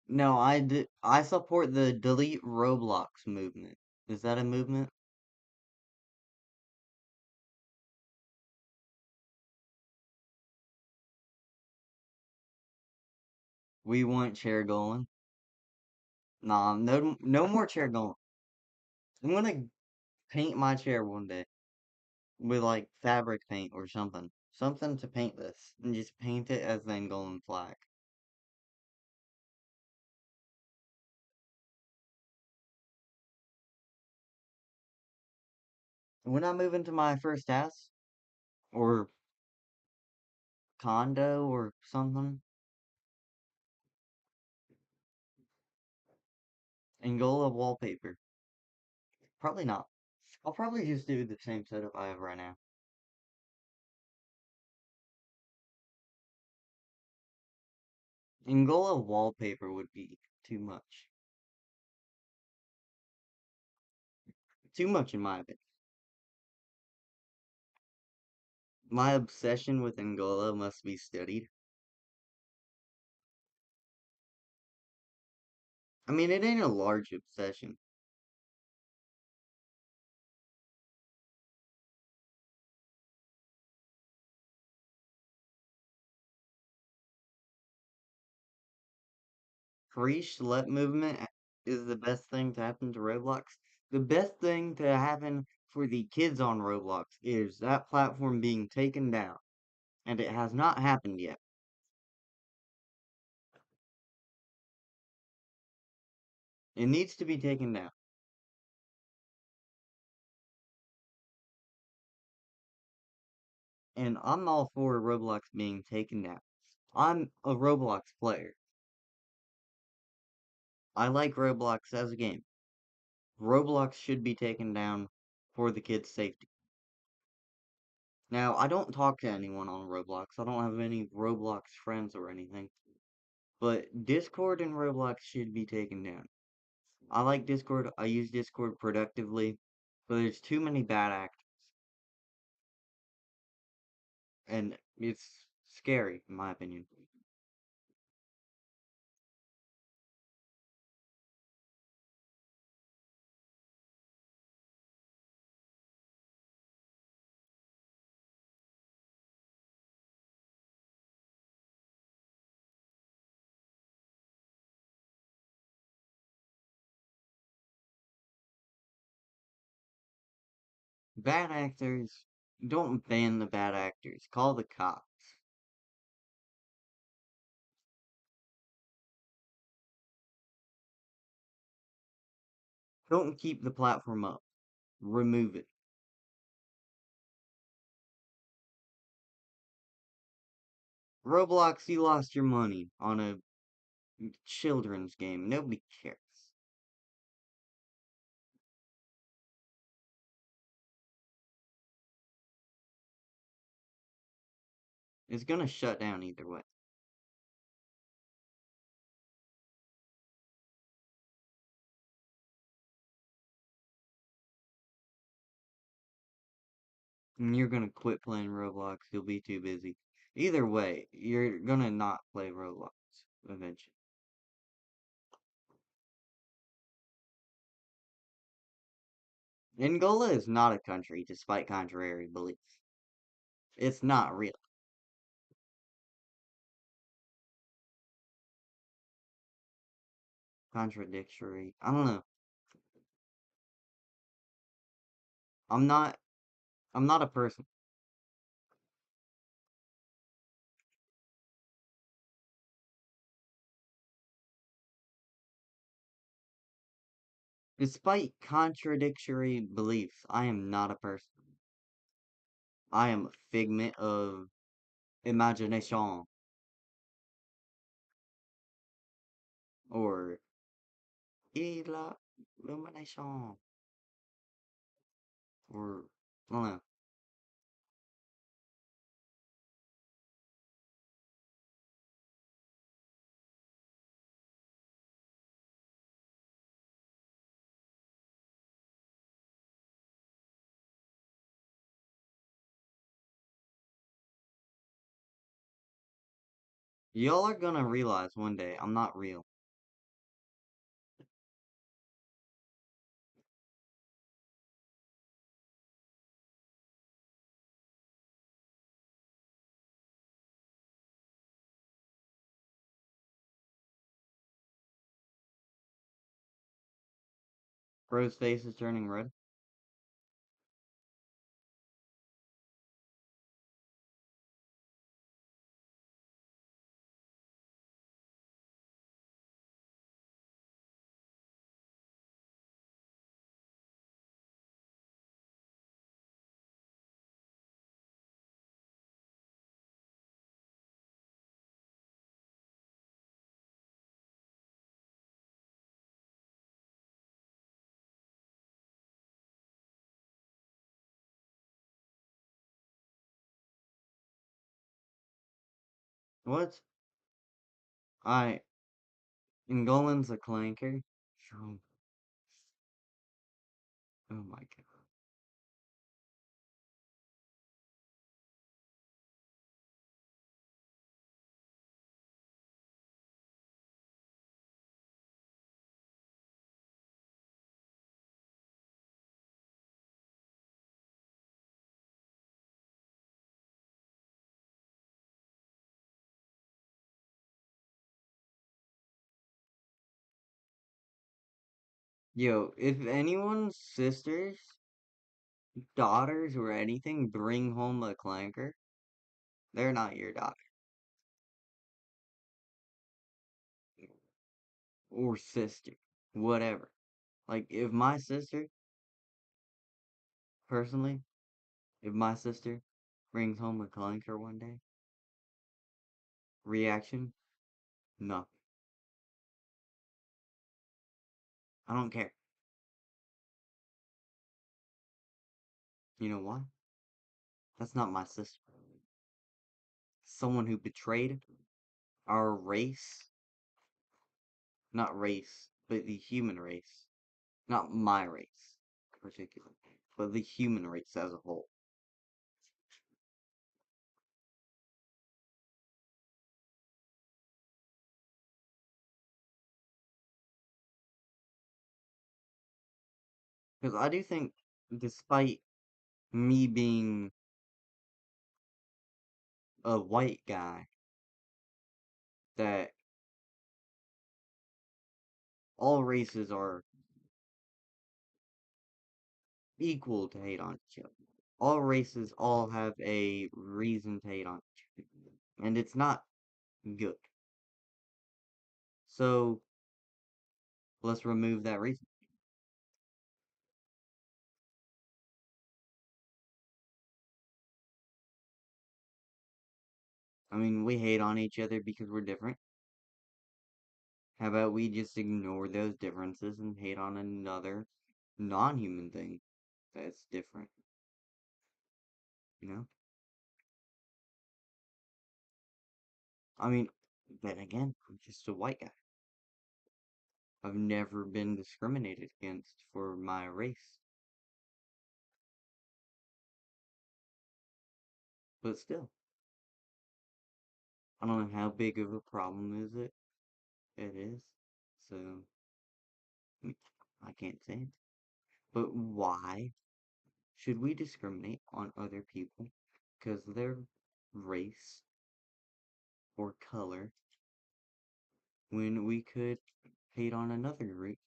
No, I support the delete Roblox movement. Is that a movement? We want chair going. Nah, no more chair going. I'm gonna paint my chair one day with like fabric paint or something. Something to paint this. And just paint it as the Angolan flag. When I move into my first house or condo or something, Angola wallpaper. Probably not. I'll probably just do the same setup I have right now. Angola wallpaper would be too much. Too much in my opinion. My obsession with Angola must be studied. I mean, it ain't a large obsession. Free Schlep movement is the best thing to happen to Roblox. The best thing to happen for the kids on Roblox is that platform being taken down. And it has not happened yet. It needs to be taken down. And I'm all for Roblox being taken down. I'm a Roblox player. I like Roblox as a game. Roblox should be taken down for the kids' safety. Now, I don't talk to anyone on Roblox. I don't have any Roblox friends or anything. But Discord and Roblox should be taken down. I like Discord. I use Discord productively. But there's too many bad actors. and it's scary, in my opinion. Bad actors, don't ban the bad actors. Call the cops. Don't keep the platform up. Remove it. Roblox, you lost your money on a children's game. Nobody cares. It's gonna shut down either way. And you're gonna quit playing Roblox. You'll be too busy. Either way, you're gonna not play Roblox eventually. Angola is not a country, despite contrary beliefs. It's not real. Contradictory. I don't know. I'm not. I'm not a person. Despite contradictory beliefs, I am not a person. I am a figment of imagination, or illumination, or I don't know. Y'all are gonna realize one day I'm not real. Bro's face is turning red. What? I Ngolan's a clanker? Oh, oh my god. Yo, if anyone's sisters, daughters, or anything bring home a clanker, they're not your daughter or sister, whatever. Like, if my sister, personally, if my sister brings home a clanker one day, reaction, nothing. I don't care. You know why? That's not my sister. Someone who betrayed our race, not race, but the human race, not my race, particularly, but the human race as a whole. Because I do think, despite me being a white guy, that all races are equal to hate on each other. All races all have a reason to hate on each other. And it's not good. So let's remove that reason. I mean, we hate on each other because we're different. How about we just ignore those differences and hate on another non-human thing that's different, you know? I mean, then again, I'm just a white guy. I've never been discriminated against for my race. But still, I don't know how big of a problem is it. It is. So, I mean, I can't say it. But why should we discriminate on other people because of their race or color when we could hate on another group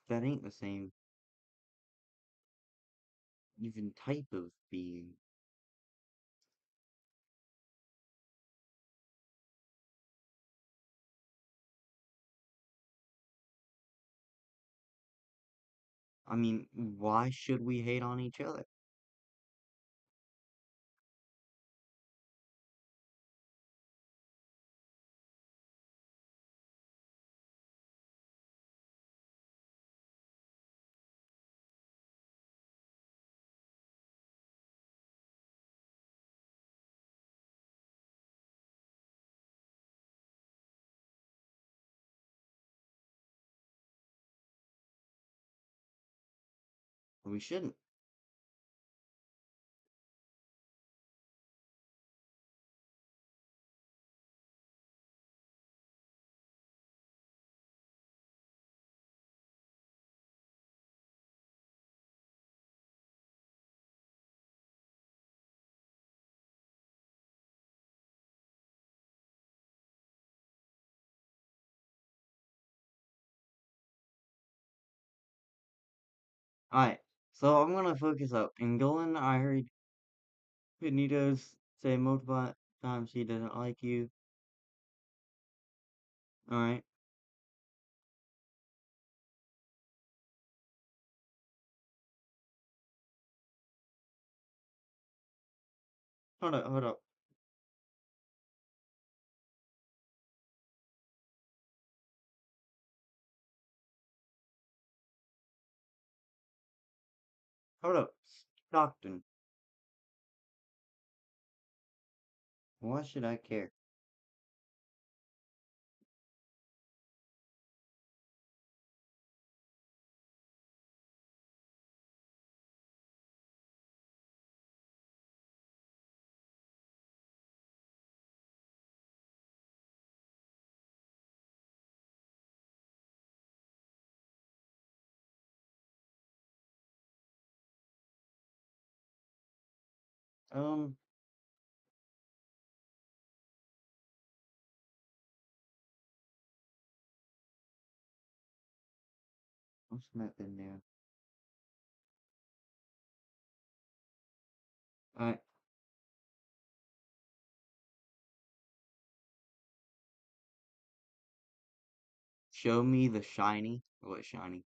that ain't the same even type of being? I mean, why should we hate on each other? We shouldn't. Alright, so I'm gonna focus up. In Golan, I heard Benito's say multiple times he doesn't like you. Alright, hold up, hold up, hold up. Stockton, why should I care? Um, what's that been there? Alright, show me the shiny. What shiny?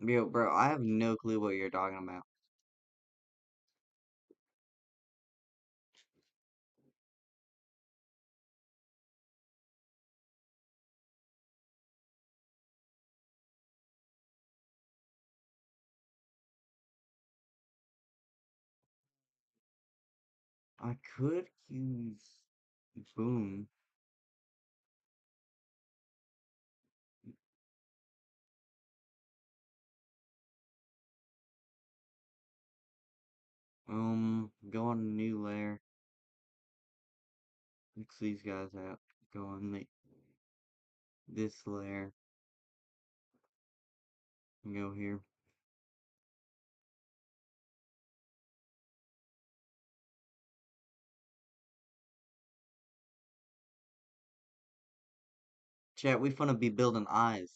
Yo, bro, I have no clue what you're talking about. I could use Boom. Go on a new layer. Mix these guys out. Go on this layer. And go here. Chat, we finna be building eyes.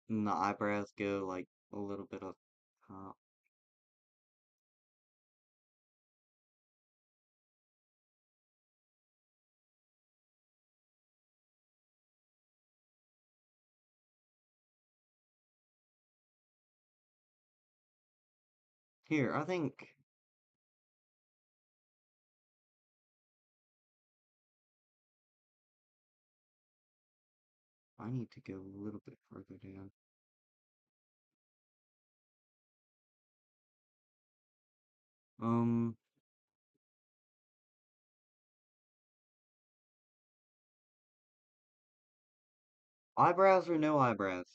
And the eyebrows go like a little bit up top. Here, I think I need to go a little bit further down. Um, Eyebrows or no eyebrows?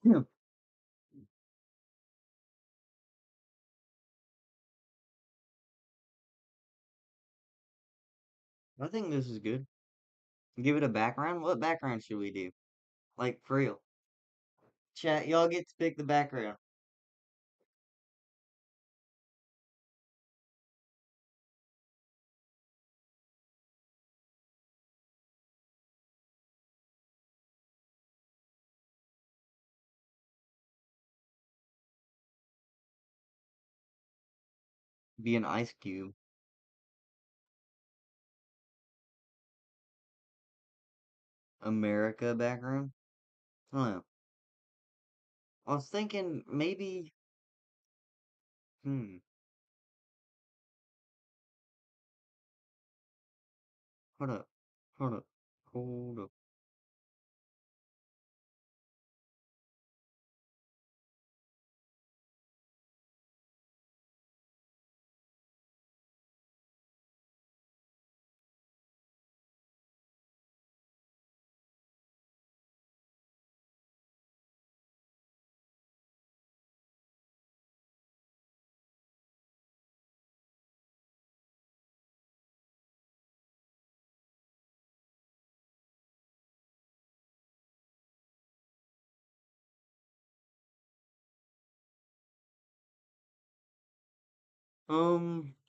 Yeah. I think this is good. Give it a background? What background should we do? Like, for real. Chat, y'all get to pick the background. Be an ice cube. America background? I don't know. I was thinking maybe, hmm, hold up, hold up, hold up.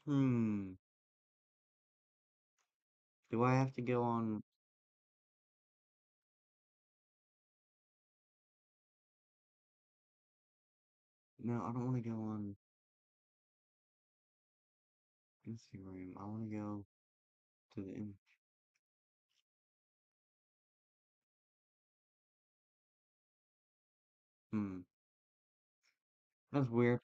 Hmm. Do I have to go on? No, I don't want to go on Instagram. I want to go to the image. Hmm. That's weird.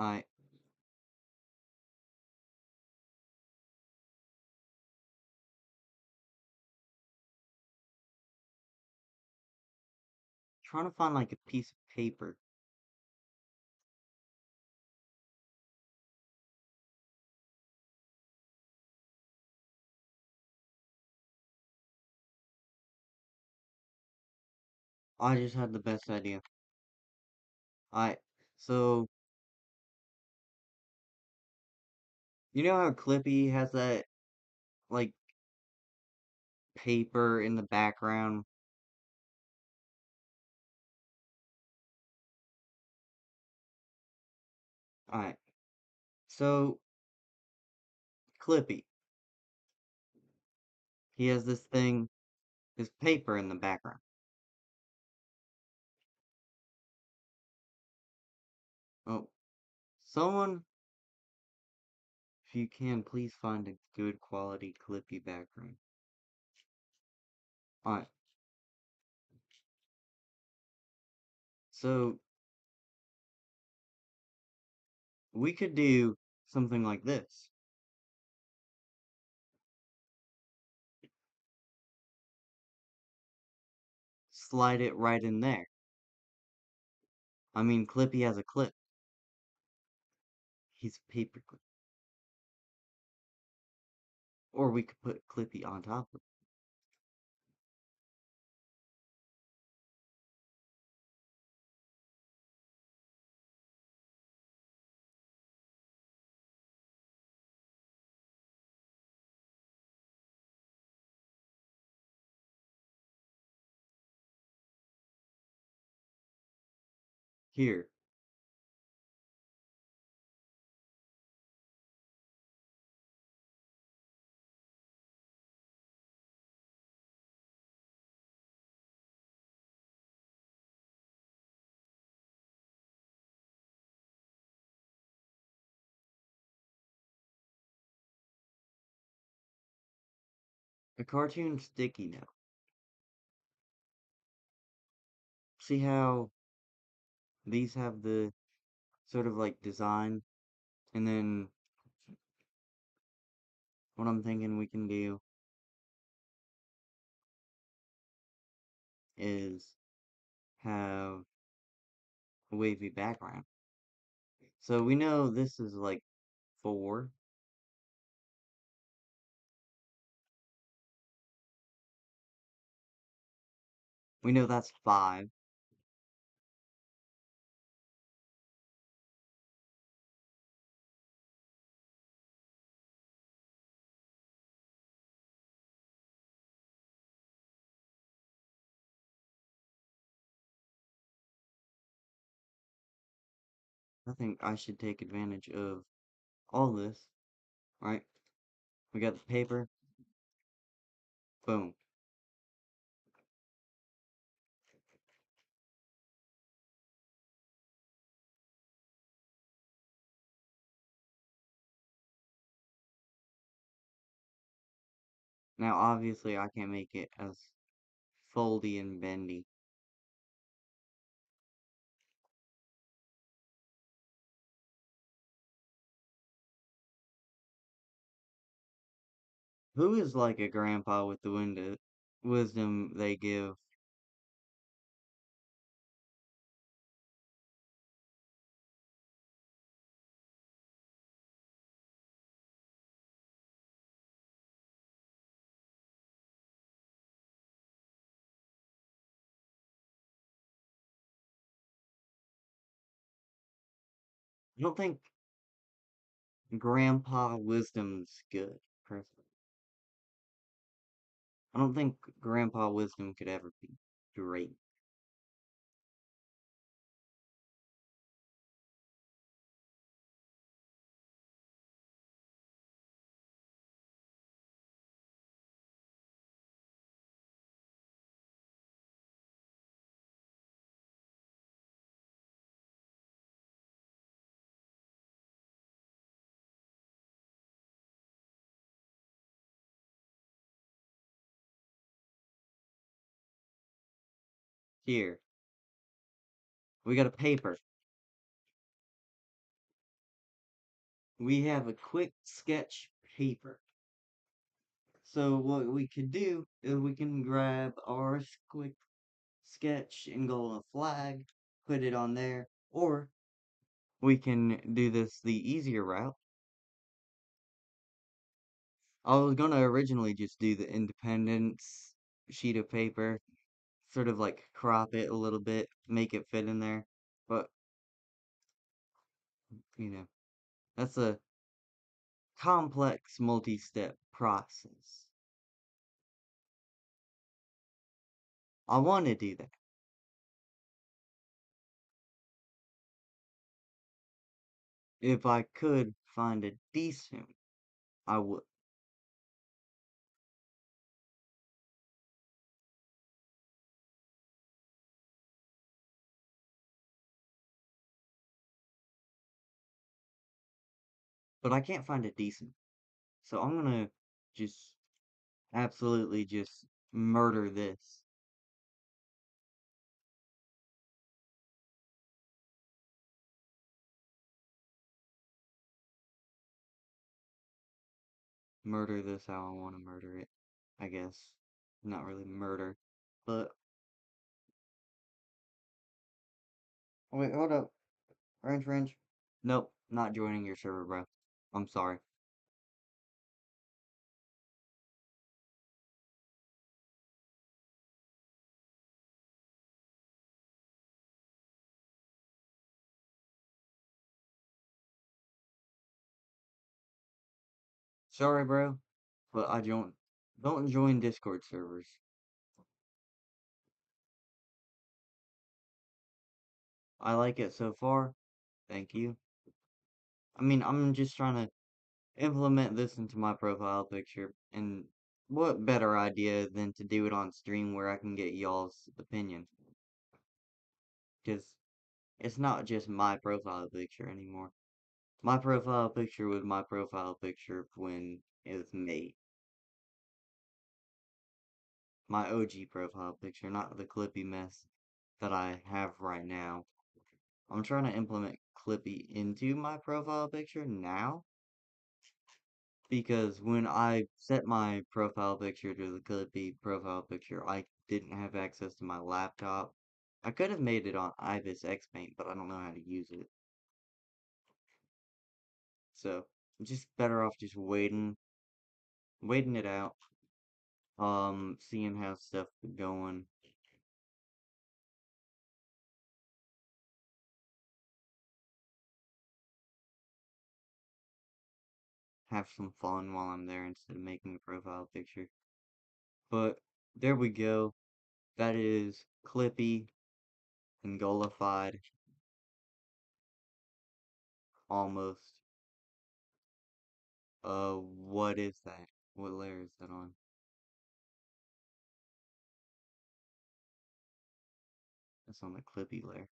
I trying to find like a piece of paper. I just had the best idea. I so you know how Clippy has that like paper in the background? Alright, so Clippy, he has this thing, his paper in the background. Oh, someone, if you can, please find a good quality Clippy background. Alright, so we could do something like this. Slide it right in there. I mean, Clippy has a clip. He's a paper clip. Or we could put Clippy on top of it. Here. A cartoon sticky note. See how these have the sort of like design? And then what I'm thinking we can do is have a wavy background. So we know this is like 4. We know that's 5. I think I should take advantage of all this. Right? We got the paper. Boom. Now obviously I can't make it as foldy and bendy. Who is like a grandpa with the wisdom they give? I don't think grandpa wisdom's good, personally. I don't think grandpa wisdom could ever be great. Here, we got a paper. We have a quick sketch paper. So what we could do is we can grab our quick sketch and go on a flag, put it on there, or we can do this the easier route. I was gonna originally just do the Independence sheet of paper, sort of like crop it a little bit, make it fit in there, but you know, that's a complex multi-step process. I want to do that. If I could find a decent, I would. But I can't find a decent. So I'm gonna just absolutely just murder this. Murder this how I want to murder it. I guess. Not really murder. But, wait, hold up. French. Nope, not joining your server, bro. I'm sorry. Sorry, bro. But I don't join Discord servers. I like it so far. Thank you. I mean, I'm just trying to implement this into my profile picture, and what better idea than to do it on stream where I can get y'all's opinion? Because it's not just my profile picture anymore. My profile picture was my profile picture when it was made. My OG profile picture, not the Clippy mess that I have right now. I'm trying to implement Clippy into my profile picture now because when I set my profile picture to the Clippy profile picture, I didn't have access to my laptop. I could have made it on Ibis Xpaint, but I don't know how to use it. So, I'm just better off just waiting it out, seeing how stuff going, have some fun while I'm there instead of making a profile picture. But there we go. That is Clippy and Gullified almost. What is that? What layer is that on? That's on the Clippy layer.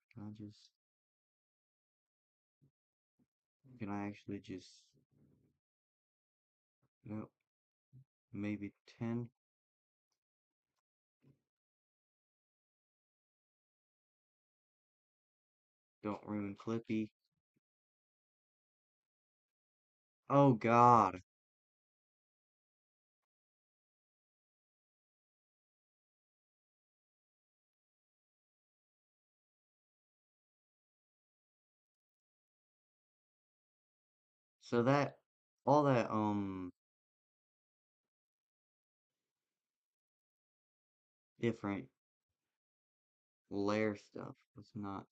Can I actually just, no, maybe 10? Don't ruin Clippy. Oh God. So all that, different layer stuff was not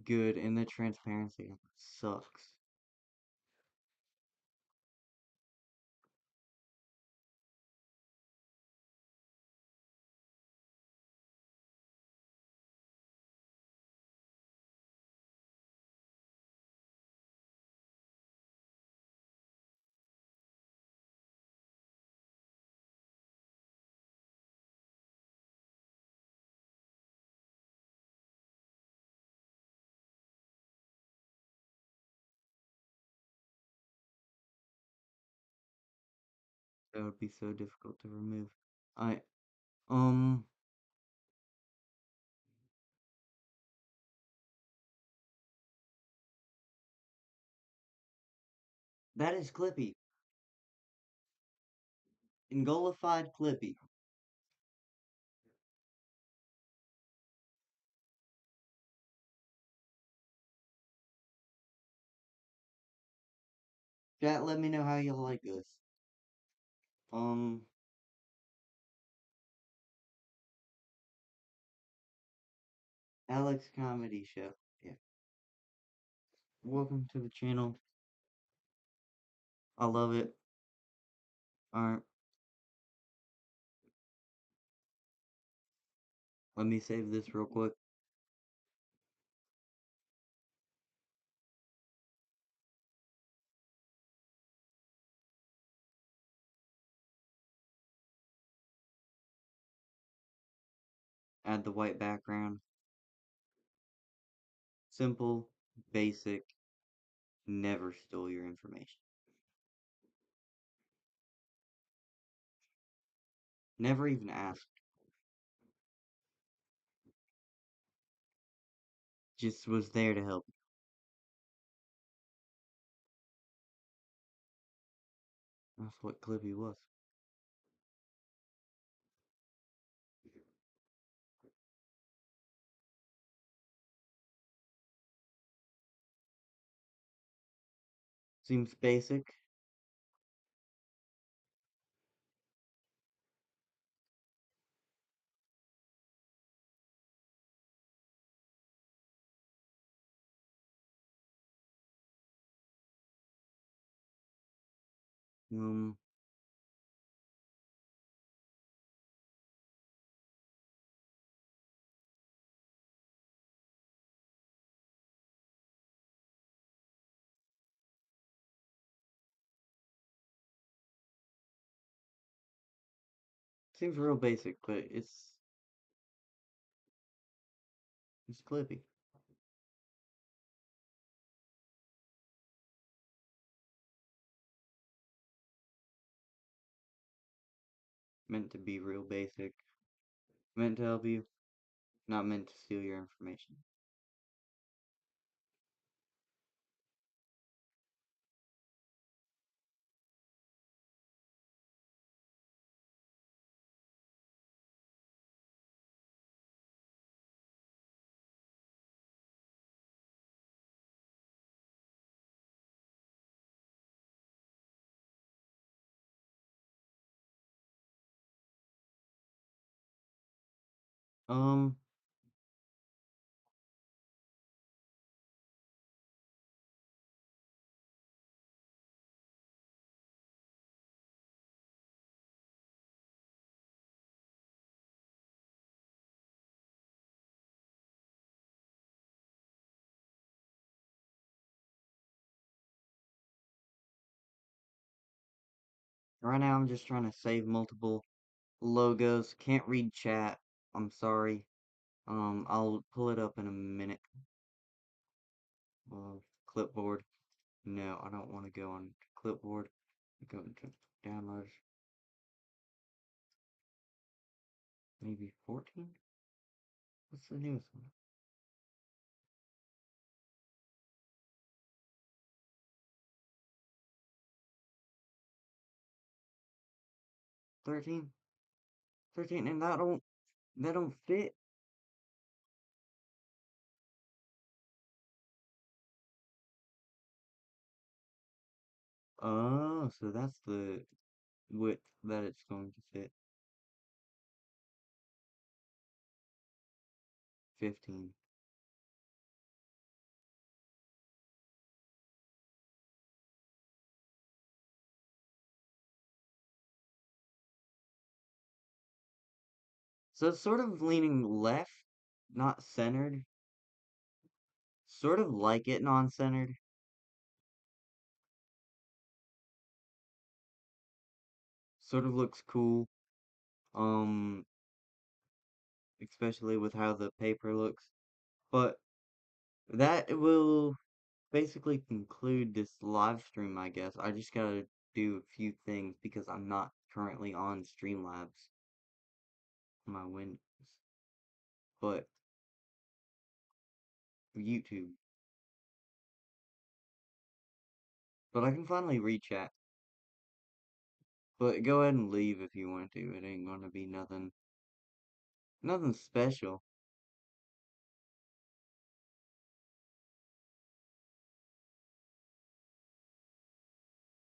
good, and the transparency sucks. That would be so difficult to remove. I, um, that is Clippy. Engullified Clippy. Chat, let me know how you like this. Um, Alex Comedy Show. Yeah. Welcome to the channel. I love it. Alright, let me save this real quick. add the white background. Simple, basic, never steal your information. Never even asked. Just was there to help. That's what Clippy was. Seems basic. Um, Seems real basic, but it's Clippy. Meant to be real basic. Meant to help you, not meant to steal your information. Um, 'Right now I'm just trying to save multiple logos. Can't read chat. I'm sorry. I'll pull it up in a minute. Clipboard. No, I don't want to go on clipboard. Go to downloads. Maybe 14? What's the newest one? 13? 13, and that don't fit. Oh, so that's the width that it's going to fit. 15. So it's sort of leaning left, not centered. Sort of like it non-centered. Sort of looks cool. Um, especially with how the paper looks. But that will basically conclude this live stream, I guess. I just gotta do a few things because I'm not currently on Streamlabs on my Windows, but YouTube. But I can finally read chat. But go ahead and leave if you want to. It ain't gonna be nothing special.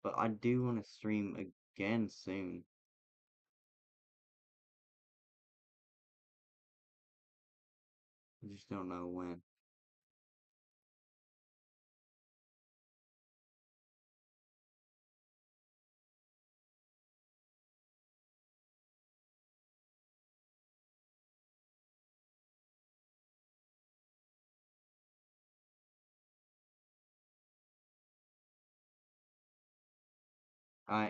But I do want to stream again soon. I just don't know when.